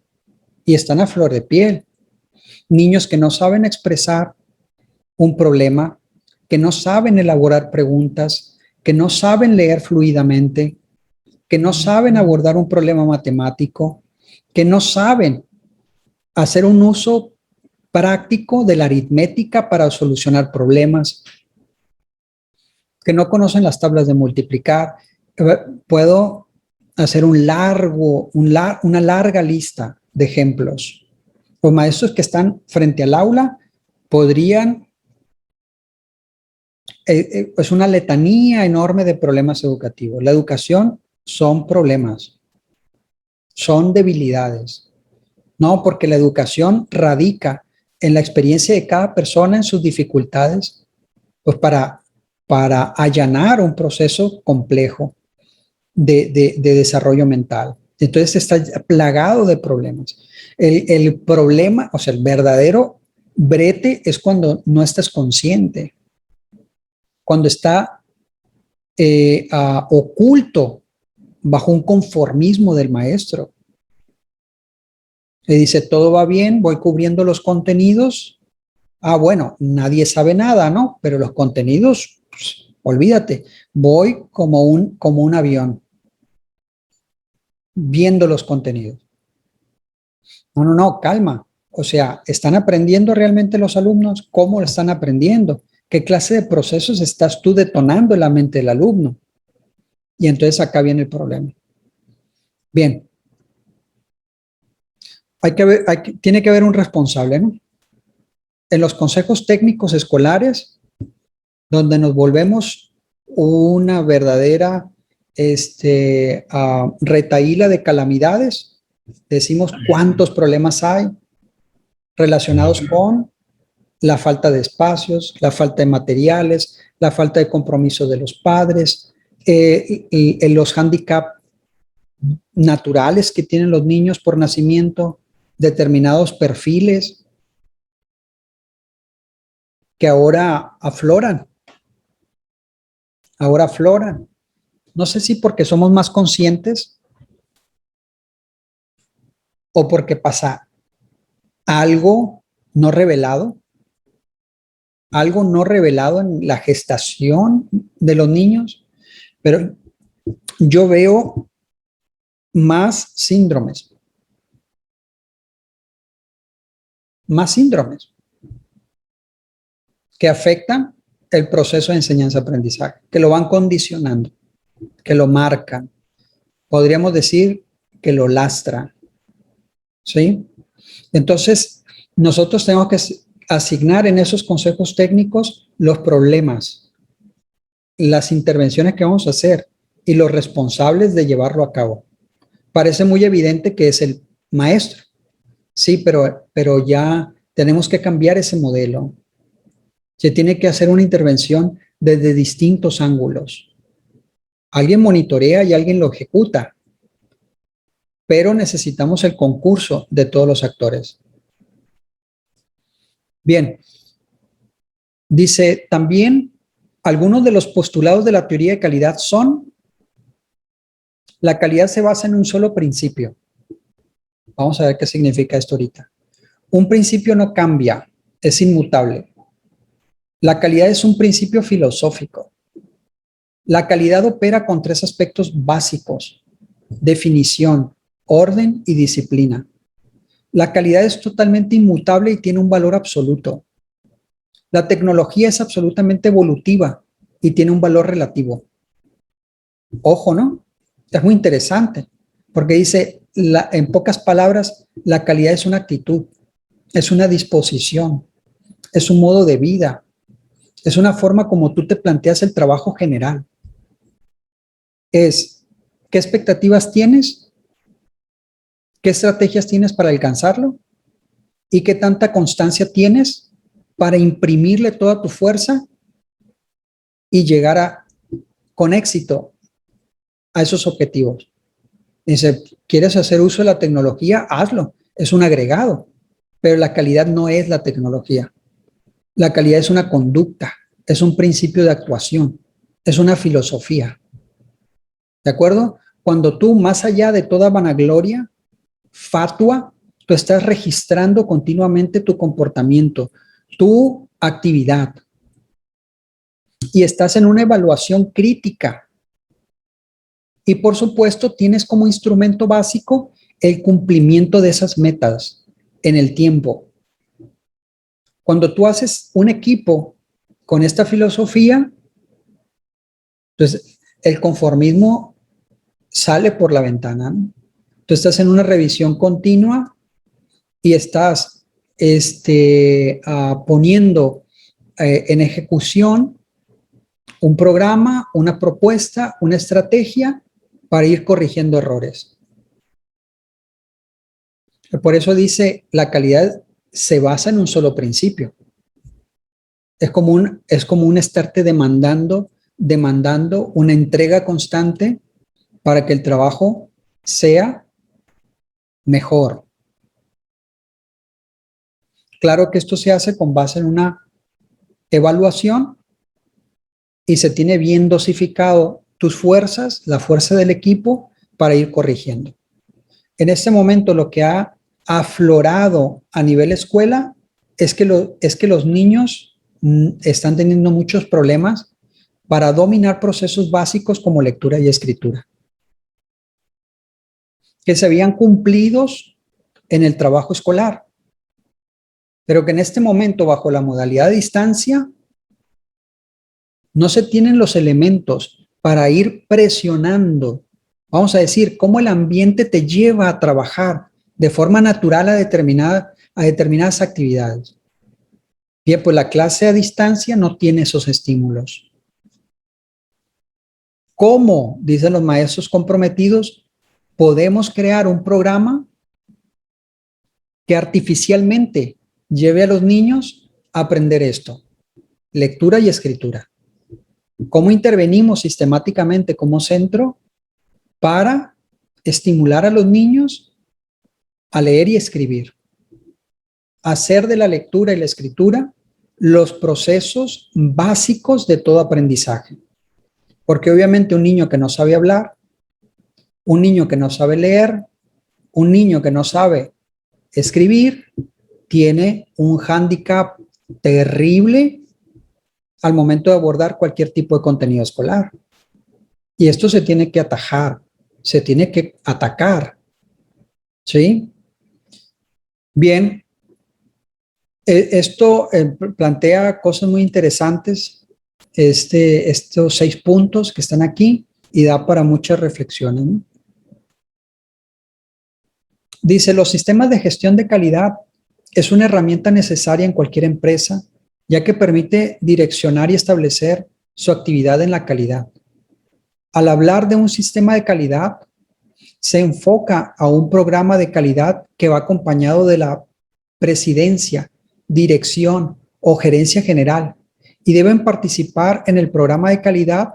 y están a flor de piel. Niños que no saben expresar un problema, que no saben elaborar preguntas, que no saben leer fluidamente, que no saben abordar un problema matemático, que no saben hacer un uso práctico de la aritmética para solucionar problemas, que no conocen las tablas de multiplicar. Puedo hacer una larga lista de ejemplos. Los maestros que están frente al aula podrían, es una letanía enorme de problemas educativos. La educación son problemas, son debilidades. No, porque la educación radica en la experiencia de cada persona, en sus dificultades, pues para para allanar un proceso complejo de desarrollo mental. Entonces está plagado de problemas. El problema, o sea, el verdadero brete es cuando no estás consciente, cuando está oculto bajo un conformismo del maestro. Le dice, todo va bien, voy cubriendo los contenidos. Bueno, nadie sabe nada, ¿no? Pero los contenidos, pues, olvídate, voy como un avión, viendo los contenidos. No, calma. O sea, ¿están aprendiendo realmente los alumnos? ¿Cómo lo están aprendiendo? ¿Qué clase de procesos estás tú detonando en la mente del alumno? Y entonces acá viene el problema. Bien. Tiene que haber un responsable, ¿no? En los consejos técnicos escolares, donde nos volvemos una verdadera retahíla de calamidades, decimos cuántos problemas hay relacionados con la falta de espacios, la falta de materiales, la falta de compromiso de los padres, los handicaps naturales que tienen los niños por nacimiento, determinados perfiles que ahora afloran. No sé si porque somos más conscientes o porque pasa algo no revelado, algo no revelado en la gestación de los niños, pero yo veo más síndromes que afectan el proceso de enseñanza-aprendizaje, que lo van condicionando, que lo marcan. Podríamos decir que lo lastran, ¿sí? Entonces, nosotros tenemos que asignar en esos consejos técnicos los problemas, las intervenciones que vamos a hacer y los responsables de llevarlo a cabo. Parece muy evidente que es el maestro, sí, pero ya tenemos que cambiar ese modelo. Se tiene que hacer una intervención desde distintos ángulos. Alguien monitorea y alguien lo ejecuta, pero necesitamos el concurso de todos los actores. Bien, dice también, algunos de los postulados de la teoría de calidad son: la calidad se basa en un solo principio. Vamos a ver qué significa esto ahorita. Un principio no cambia, es inmutable. La calidad es un principio filosófico. La calidad opera con tres aspectos básicos: definición, orden y disciplina. La calidad es totalmente inmutable y tiene un valor absoluto. La tecnología es absolutamente evolutiva y tiene un valor relativo. Ojo, ¿no? Es muy interesante porque dice, en pocas palabras, la calidad es una actitud, es una disposición, es un modo de vida, es una forma como tú te planteas el trabajo general. Es, ¿qué expectativas tienes? ¿Qué estrategias tienes para alcanzarlo? ¿Y qué tanta constancia tienes para imprimirle toda tu fuerza y llegar con éxito a esos objetivos? Dice, ¿quieres hacer uso de la tecnología? Hazlo, es un agregado, pero la calidad no es la tecnología. La calidad es una conducta, es un principio de actuación, es una filosofía. ¿De acuerdo? Cuando tú, más allá de toda vanagloria, fatua, tú estás registrando continuamente tu comportamiento, tu actividad, y estás en una evaluación crítica. Y por supuesto, tienes como instrumento básico el cumplimiento de esas metas en el tiempo. Cuando tú haces un equipo con esta filosofía, entonces el conformismo sale por la ventana, ¿no? Tú estás en una revisión continua y estás poniendo en ejecución un programa, una propuesta, una estrategia para ir corrigiendo errores. Por eso dice, la calidad se basa en un solo principio. Es como un estarte demandando una entrega constante para que el trabajo sea mejor. Claro que esto se hace con base en una evaluación y se tiene bien dosificado tus fuerzas, la fuerza del equipo, para ir corrigiendo. En este momento lo que ha aflorado a nivel escuela es que los niños están teniendo muchos problemas para dominar procesos básicos como lectura y escritura, que se habían cumplidos en el trabajo escolar, pero que en este momento, bajo la modalidad de distancia, no se tienen los elementos para ir presionando, vamos a decir, cómo el ambiente te lleva a trabajar de forma natural a determinadas actividades. Bien, pues la clase a distancia no tiene esos estímulos. ¿Cómo, dicen los maestros comprometidos, podemos crear un programa que artificialmente lleve a los niños a aprender esto? Lectura y escritura. ¿Cómo intervenimos sistemáticamente como centro para estimular a los niños a leer y escribir? Hacer de la lectura y la escritura los procesos básicos de todo aprendizaje. Porque obviamente un niño que no sabe hablar, un niño que no sabe leer, un niño que no sabe escribir, tiene un hándicap terrible al momento de abordar cualquier tipo de contenido escolar. Y esto se tiene que atajar, se tiene que atacar. ¿Sí? Bien, esto plantea cosas muy interesantes, estos 6 puntos que están aquí, y da para muchas reflexiones, ¿no? Dice, los sistemas de gestión de calidad es una herramienta necesaria en cualquier empresa, ya que permite direccionar y establecer su actividad en la calidad. Al hablar de un sistema de calidad, se enfoca a un programa de calidad que va acompañado de la presidencia, dirección o gerencia general, y deben participar en el programa de calidad,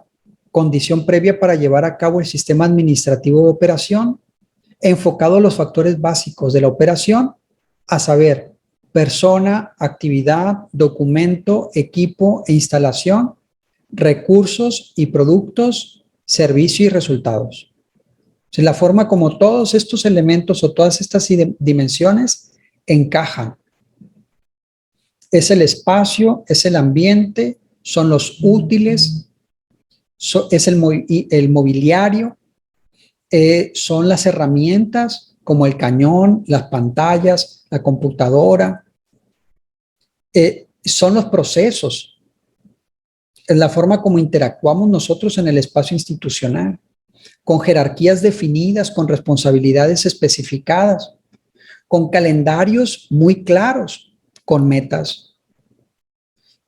condición previa para llevar a cabo el sistema administrativo de operación, enfocado a los factores básicos de la operación, a saber, persona, actividad, documento, equipo e instalación, recursos y productos, servicio y resultados. Es la forma como todos estos elementos o todas estas dimensiones encajan. Es el espacio, es el ambiente, son los útiles, es el mobiliario, son las herramientas como el cañón, las pantallas, la computadora, son los procesos, es la forma como interactuamos nosotros en el espacio institucional, con jerarquías definidas, con responsabilidades especificadas, con calendarios muy claros, con metas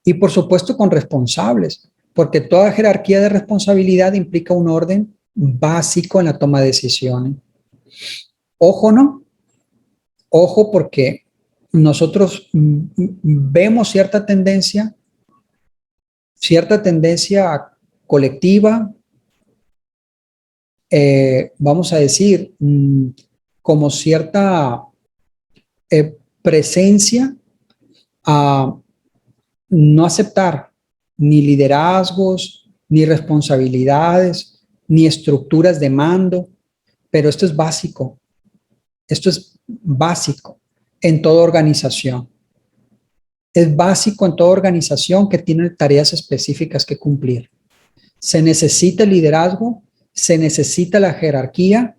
y por supuesto con responsables, porque toda jerarquía de responsabilidad implica un orden básico en la toma de decisiones. Ojo, ¿no? Ojo, porque nosotros vemos cierta tendencia colectiva, vamos a decir, como cierta presencia a no aceptar ni liderazgos, ni responsabilidades, ni estructuras de mando, pero esto es básico. Esto es básico en toda organización. Es básico en toda organización que tiene tareas específicas que cumplir. Se necesita el liderazgo, se necesita la jerarquía,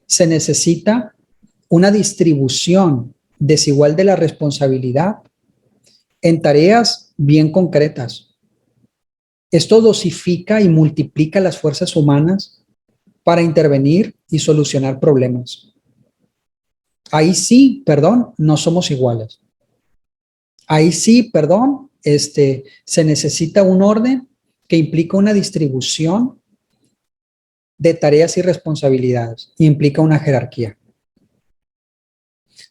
se necesita una distribución desigual de la responsabilidad en tareas bien concretas. Esto dosifica y multiplica las fuerzas humanas para intervenir y solucionar problemas. Ahí sí, perdón, no somos iguales. Ahí sí, perdón, se necesita un orden que implica una distribución de tareas y responsabilidades, implica una jerarquía.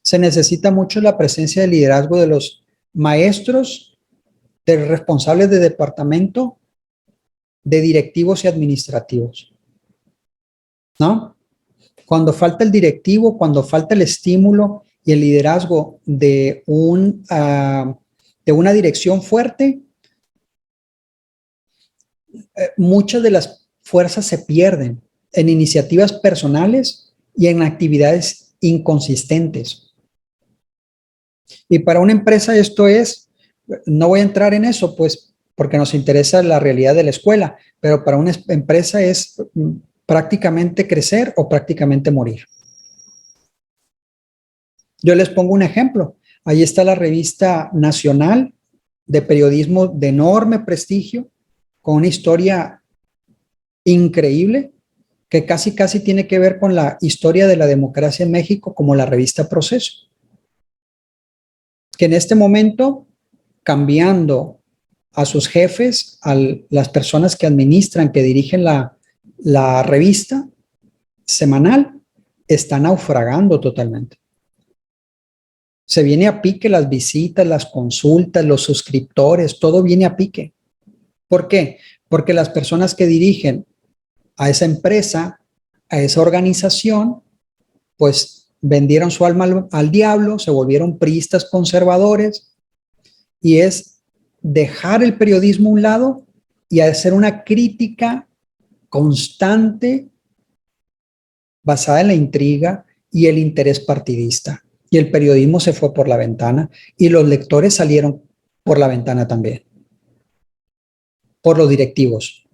Se necesita mucho la presencia de liderazgo de los maestros de responsables de departamento, de directivos y administrativos, ¿no? Cuando falta el directivo, cuando falta el estímulo y el liderazgo de una dirección fuerte, muchas de las fuerzas se pierden en iniciativas personales y en actividades inconsistentes. Y para una empresa esto es, no voy a entrar en eso, pues, porque nos interesa la realidad de la escuela, pero para una empresa es prácticamente crecer o prácticamente morir. Yo les pongo un ejemplo. Ahí está la revista nacional de periodismo de enorme prestigio, con una historia increíble, que casi tiene que ver con la historia de la democracia en México, como la revista Proceso. Que en este momento, cambiando a sus jefes, a las personas que administran, que dirigen la revista semanal, está naufragando totalmente. Se viene a pique las visitas, las consultas, los suscriptores, todo viene a pique. ¿Por qué? Porque las personas que dirigen a esa empresa, a esa organización, pues vendieron su alma al diablo, se volvieron priistas conservadores, y es dejar el periodismo a un lado y hacer una crítica constante basada en la intriga y el interés partidista. Y el periodismo se fue por la ventana y los lectores salieron por la ventana también, por los directivos,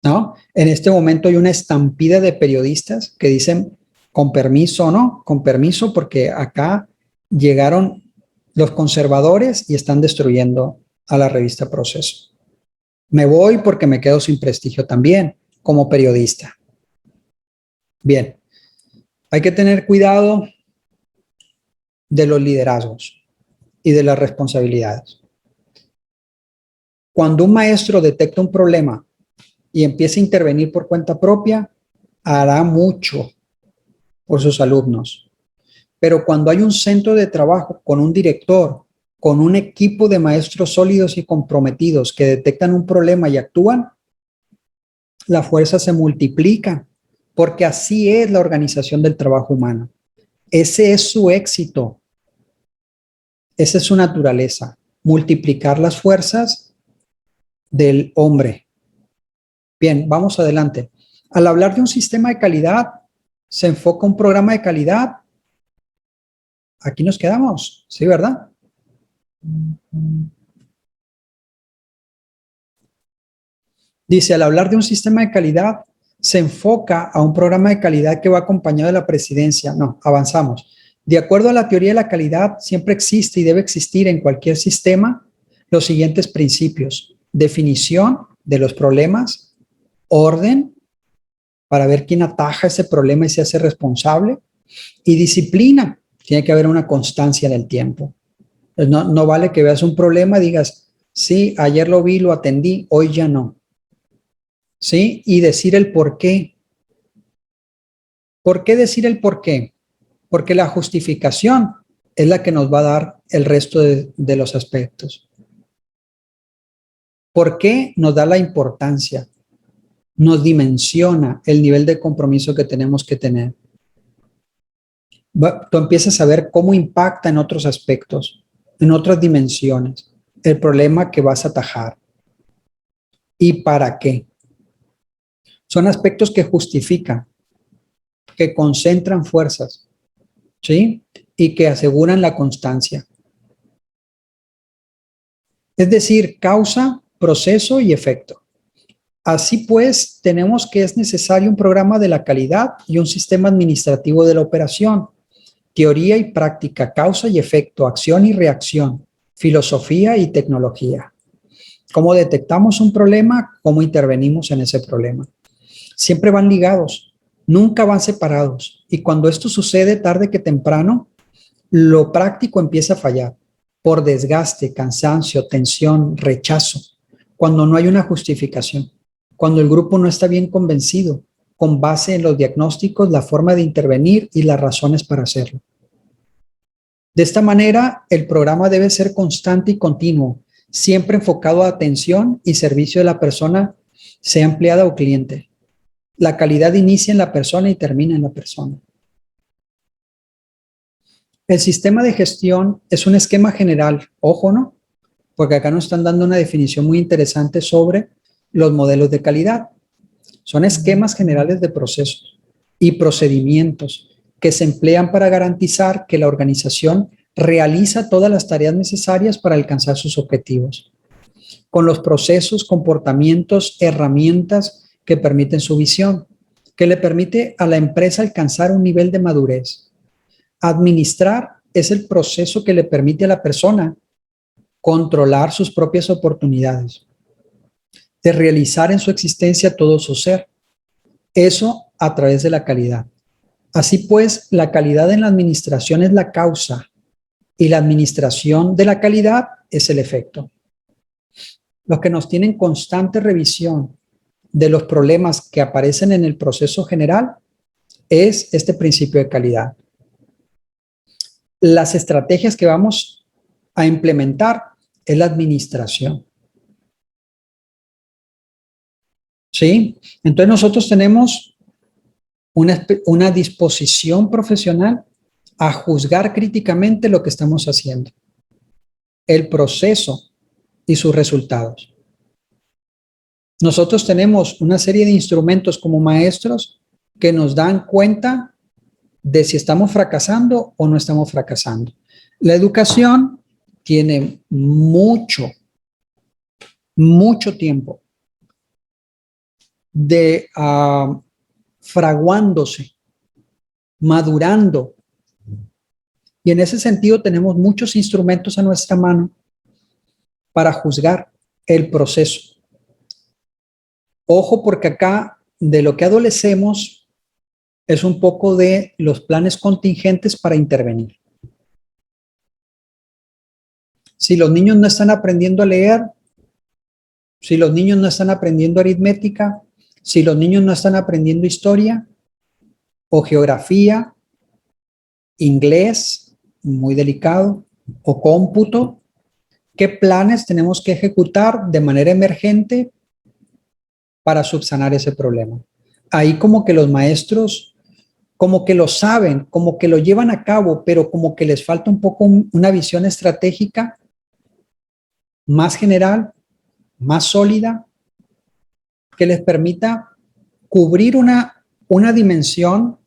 ¿no? En este momento hay una estampida de periodistas que dicen, con permiso, ¿no? Con permiso, porque acá llegaron los conservadores y están destruyendo a la revista Proceso. Me voy porque me quedo sin prestigio también como periodista. Bien, hay que tener cuidado de los liderazgos y de las responsabilidades. Cuando un maestro detecta un problema y empieza a intervenir por cuenta propia, hará mucho por sus alumnos. Pero cuando hay un centro de trabajo con un director, con un equipo de maestros sólidos y comprometidos que detectan un problema y actúan, la fuerza se multiplica, porque así es la organización del trabajo humano. Ese es su éxito. Esa es su naturaleza, multiplicar las fuerzas del hombre. Bien, vamos adelante. Al hablar de un sistema de calidad, se enfoca un programa de calidad. Aquí nos quedamos, ¿sí, verdad? Dice, al hablar de un sistema de calidad, se enfoca a un programa de calidad que va acompañado de la presidencia. No, avanzamos. De acuerdo a la teoría de la calidad, siempre existe y debe existir en cualquier sistema los siguientes principios: definición de los problemas, orden, para ver quién ataja ese problema y se hace responsable, y disciplina. Tiene que haber una constancia en el tiempo. No vale que veas un problema y digas, sí, ayer lo vi, lo atendí, hoy ya no. ¿Sí? Y decir el por qué. ¿Por qué decir el por qué? Porque la justificación es la que nos va a dar el resto de los aspectos. ¿Por qué nos da la importancia? Nos dimensiona el nivel de compromiso que tenemos que tener. Tú empiezas a ver cómo impacta en otros aspectos, en otras dimensiones, el problema que vas a atajar. ¿Y para qué? Son aspectos que justifican, que concentran fuerzas, ¿sí? Y que aseguran la constancia. Es decir, causa, proceso y efecto. Así pues, tenemos que es necesario un programa de la calidad y un sistema administrativo de la operación. Teoría y práctica, causa y efecto, acción y reacción, filosofía y tecnología. ¿Cómo detectamos un problema? ¿Cómo intervenimos en ese problema? Siempre van ligados, nunca van separados. Y cuando esto sucede tarde que temprano, lo práctico empieza a fallar por desgaste, cansancio, tensión, rechazo, cuando no hay una justificación, cuando el grupo no está bien convencido, con base en los diagnósticos, la forma de intervenir y las razones para hacerlo. De esta manera, el programa debe ser constante y continuo, siempre enfocado a atención y servicio de la persona, sea empleada o cliente. La calidad inicia en la persona y termina en la persona. El sistema de gestión es un esquema general, ojo, ¿no? Porque acá nos están dando una definición muy interesante sobre los modelos de calidad. Son esquemas generales de procesos y procedimientos que se emplean para garantizar que la organización realiza todas las tareas necesarias para alcanzar sus objetivos, con los procesos, comportamientos, herramientas que permiten su visión, que le permite a la empresa alcanzar un nivel de madurez. Administrar es el proceso que le permite a la persona controlar sus propias oportunidades, de realizar en su existencia todo su ser. Eso a través de la calidad. Así pues, la calidad en la administración es la causa y la administración de la calidad es el efecto. Los que nos tienen constante revisión de los problemas que aparecen en el proceso general es este principio de calidad. Las estrategias que vamos a implementar es la administración. ¿Sí? Entonces nosotros tenemos una disposición profesional a juzgar críticamente lo que estamos haciendo, el proceso y sus resultados. Nosotros tenemos una serie de instrumentos como maestros que nos dan cuenta de si estamos fracasando o no estamos fracasando. La educación tiene mucho tiempo de fraguándose, madurando. Y en ese sentido tenemos muchos instrumentos a nuestra mano para juzgar el proceso. Ojo, porque acá de lo que adolecemos es un poco de los planes contingentes para intervenir. Si los niños no están aprendiendo a leer, si los niños no están aprendiendo aritmética, si los niños no están aprendiendo historia o geografía, inglés, muy delicado, o cómputo, ¿qué planes tenemos que ejecutar de manera emergente para subsanar ese problema? Ahí como que los maestros, como que lo saben, como que lo llevan a cabo, pero como que les falta un poco una visión estratégica más general, más sólida, que les permita cubrir una dimensión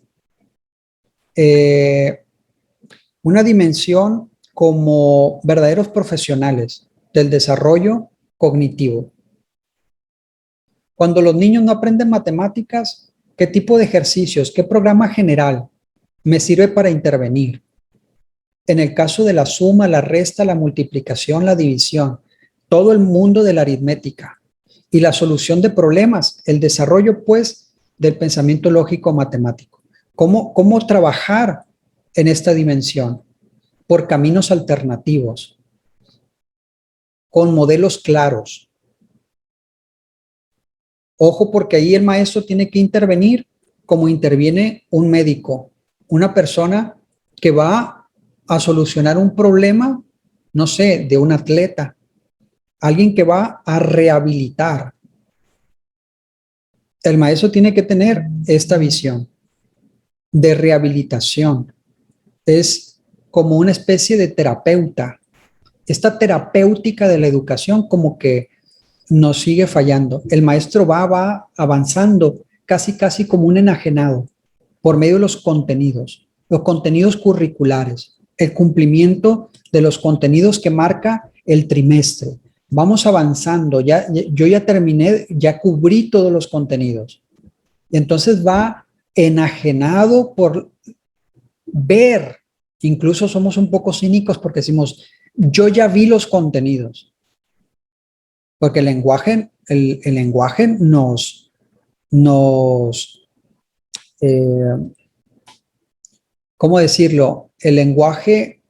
como verdaderos profesionales del desarrollo cognitivo. Cuando los niños no aprenden matemáticas, ¿qué tipo de ejercicios, qué programa general me sirve para intervenir? En el caso de la suma, la resta, la multiplicación, la división, todo el mundo de la aritmética y la solución de problemas, el desarrollo, pues, del pensamiento lógico matemático. ¿Cómo trabajar en esta dimensión? Por caminos alternativos, con modelos claros. Ojo, porque ahí el maestro tiene que intervenir como interviene un médico, una persona que va a solucionar un problema, no sé, de un atleta, alguien que va a rehabilitar. El maestro tiene que tener esta visión de rehabilitación. Es como una especie de terapeuta. Esta terapéutica de la educación como que nos sigue fallando. El maestro va avanzando casi como un enajenado por medio de los contenidos curriculares, el cumplimiento de los contenidos que marca el trimestre. Vamos avanzando, yo ya terminé, ya cubrí todos los contenidos. Y entonces va enajenado por ver, incluso somos un poco cínicos porque decimos, yo ya vi los contenidos. Porque el lenguaje ¿cómo decirlo? El lenguaje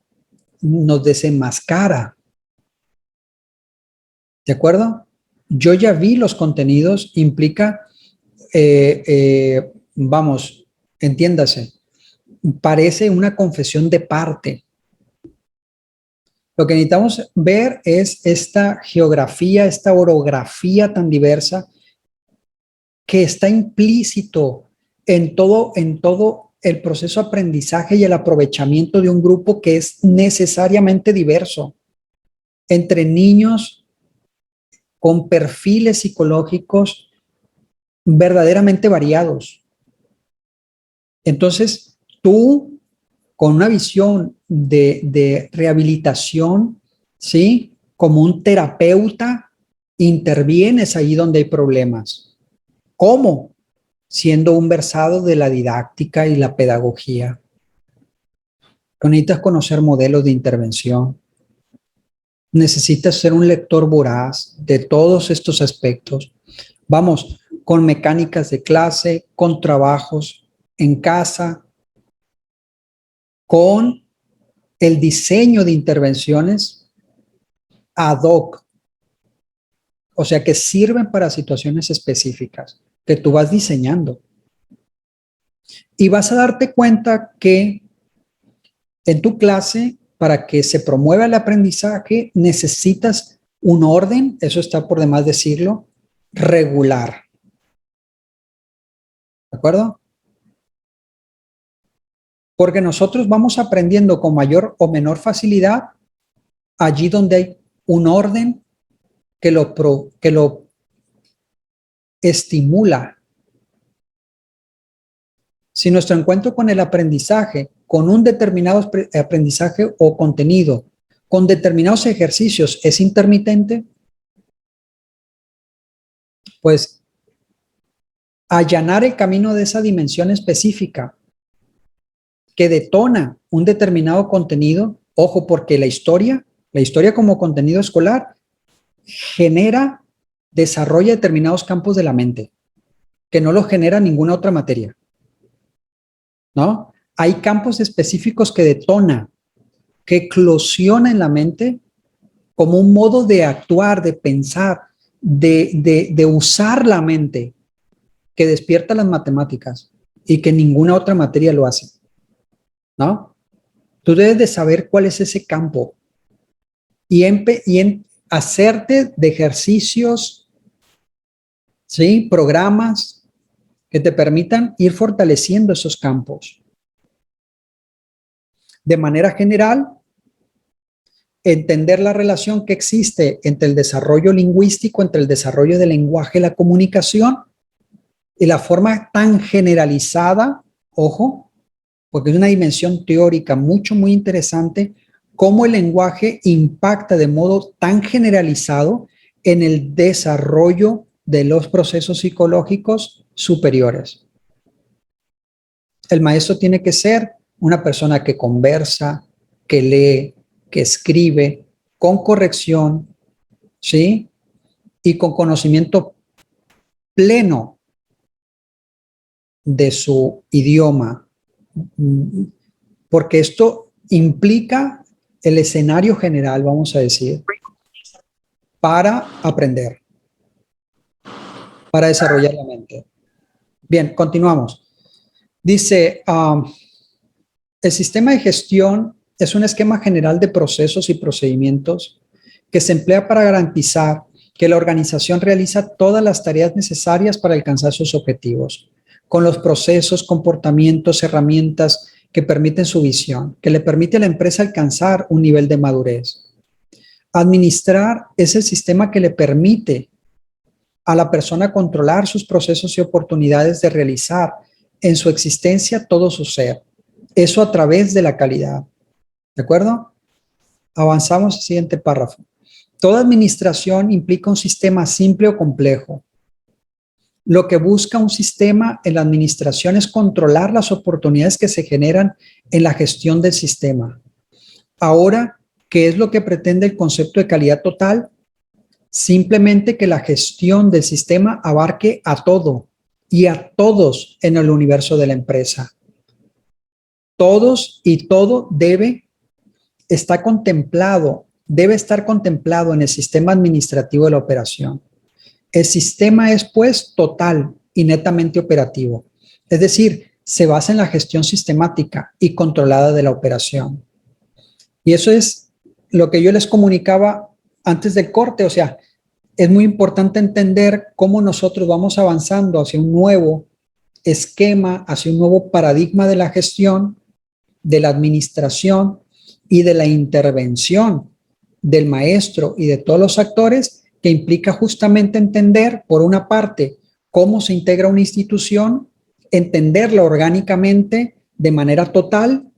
nos desenmascara. ¿De acuerdo? Yo ya vi los contenidos, implica, vamos, entiéndase, parece una confesión de parte. Lo que necesitamos ver es esta geografía, esta orografía tan diversa que está implícito en todo el proceso de aprendizaje y el aprovechamiento de un grupo que es necesariamente diverso, entre niños con perfiles psicológicos verdaderamente variados. Entonces, tú, con una visión de rehabilitación, ¿sí? Como un terapeuta, intervienes ahí donde hay problemas. ¿Cómo? Siendo un versado de la didáctica y la pedagogía. Necesitas conocer modelos de intervención. Necesitas ser un lector voraz de todos estos aspectos. Vamos, con mecánicas de clase, con trabajos en casa, con el diseño de intervenciones ad hoc, o sea, que sirven para situaciones específicas que tú vas diseñando. Y vas a darte cuenta que en tu clase, para que se promueva el aprendizaje, necesitas un orden, eso está por demás decirlo, regular. ¿De acuerdo? Porque nosotros vamos aprendiendo con mayor o menor facilidad allí donde hay un orden que lo estimula. Si nuestro encuentro con el aprendizaje, con un determinado aprendizaje o contenido, con determinados ejercicios es intermitente, pues allanar el camino de esa dimensión específica que detona un determinado contenido, ojo, porque la historia como contenido escolar desarrolla determinados campos de la mente que no lo genera ninguna otra materia, ¿no? Hay campos específicos que detona, que eclosiona en la mente como un modo de actuar, de pensar, de usar la mente, que despierta las matemáticas y que ninguna otra materia lo hace, ¿no? Tú debes de saber cuál es ese campo y en hacerte de ejercicios, ¿sí? Programas que te permitan ir fortaleciendo esos campos. De manera general, entender la relación que existe entre el desarrollo lingüístico, entre el desarrollo del lenguaje y la comunicación, y la forma tan generalizada, ojo, porque es una dimensión teórica muy interesante, cómo el lenguaje impacta de modo tan generalizado en el desarrollo de los procesos psicológicos superiores. El maestro tiene que ser una persona que conversa, que lee, que escribe, con corrección, ¿sí? Y con conocimiento pleno de su idioma, porque esto implica el escenario general, vamos a decir, para aprender, para desarrollar la mente. Bien, continuamos. Dice, el sistema de gestión es un esquema general de procesos y procedimientos que se emplea para garantizar que la organización realiza todas las tareas necesarias para alcanzar sus objetivos, con los procesos, comportamientos, herramientas que permiten su visión, que le permite a la empresa alcanzar un nivel de madurez. Administrar es el sistema que le permite a la persona controlar sus procesos y oportunidades de realizar en su existencia todo su ser. Eso a través de la calidad. ¿De acuerdo? Avanzamos al siguiente párrafo. Toda administración implica un sistema simple o complejo. Lo que busca un sistema en la administración es controlar las oportunidades que se generan en la gestión del sistema. Ahora, ¿qué es lo que pretende el concepto de calidad total? Simplemente que la gestión del sistema abarque a todo y a todos en el universo de la empresa. Todos y todo debe estar contemplado en el sistema administrativo de la operación. El sistema es, pues, total y netamente operativo. Es decir, se basa en la gestión sistemática y controlada de la operación. Y eso es lo que yo les comunicaba antes del corte, o sea, es muy importante entender cómo nosotros vamos avanzando hacia un nuevo esquema, hacia un nuevo paradigma de la gestión, de la administración y de la intervención del maestro y de todos los actores, que implica justamente entender, por una parte, cómo se integra una institución, entenderla orgánicamente de manera total,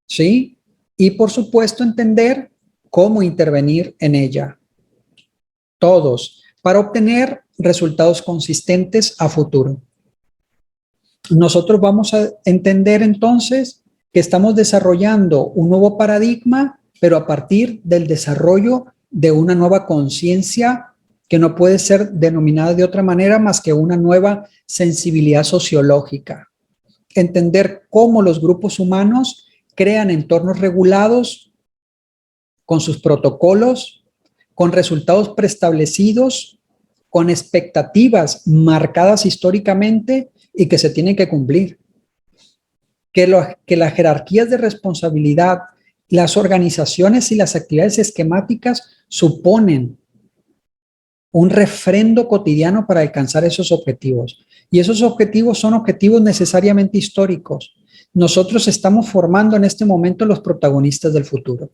¿sí? Y por supuesto entender cómo intervenir en ella, todos, para obtener resultados consistentes a futuro. Nosotros vamos a entender entonces que estamos desarrollando un nuevo paradigma, pero a partir del desarrollo de una nueva conciencia que no puede ser denominada de otra manera más que una nueva sensibilidad sociológica. Entender cómo los grupos humanos crean entornos regulados con sus protocolos, con resultados preestablecidos, con expectativas marcadas históricamente y que se tienen que cumplir. Que las jerarquías de responsabilidad, las organizaciones y las actividades esquemáticas suponen un refrendo cotidiano para alcanzar esos objetivos. Y esos objetivos son objetivos necesariamente históricos. Nosotros estamos formando en este momento los protagonistas del futuro.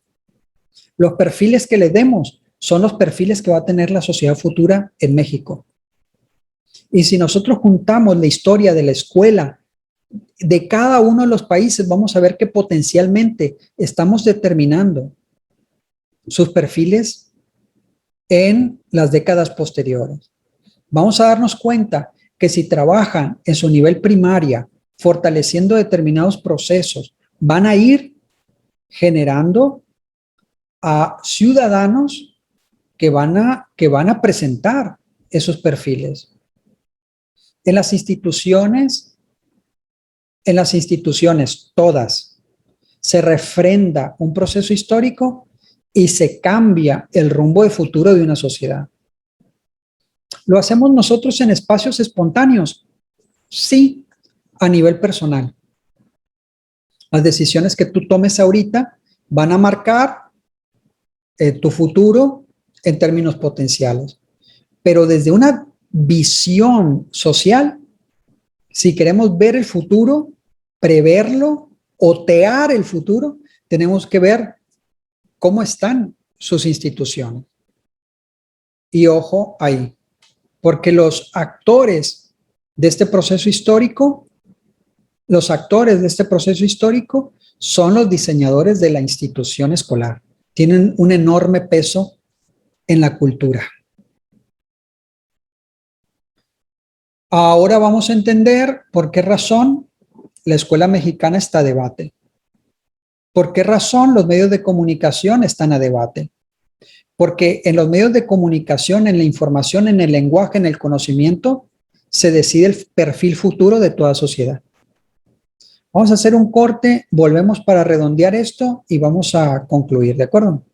Los perfiles que le demos son los perfiles que va a tener la sociedad futura en México. Y si nosotros juntamos la historia de la escuela de cada uno de los países, vamos a ver que potencialmente estamos determinando sus perfiles en las décadas posteriores. Vamos a darnos cuenta que si trabajan en su nivel primaria, fortaleciendo determinados procesos, van a ir generando a ciudadanos que van a presentar esos perfiles. En las instituciones todas, se refrenda un proceso histórico y se cambia el rumbo de futuro de una sociedad. ¿Lo hacemos nosotros en espacios espontáneos? Sí, a nivel personal. Las decisiones que tú tomes ahorita van a marcar tu futuro en términos potenciales. Pero desde una visión social, si queremos ver el futuro, preverlo, otear el futuro, tenemos que ver cómo están sus instituciones. Y ojo ahí, porque los actores de este proceso histórico, son los diseñadores de la institución escolar. Tienen un enorme peso en la cultura. Ahora vamos a entender por qué razón la escuela mexicana está a debate. ¿Por qué razón los medios de comunicación están a debate? Porque en los medios de comunicación, en la información, en el lenguaje, en el conocimiento, se decide el perfil futuro de toda sociedad. Vamos a hacer un corte, volvemos para redondear esto y vamos a concluir, ¿de acuerdo?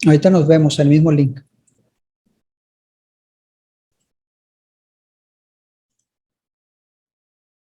Ahorita nos vemos en el mismo link.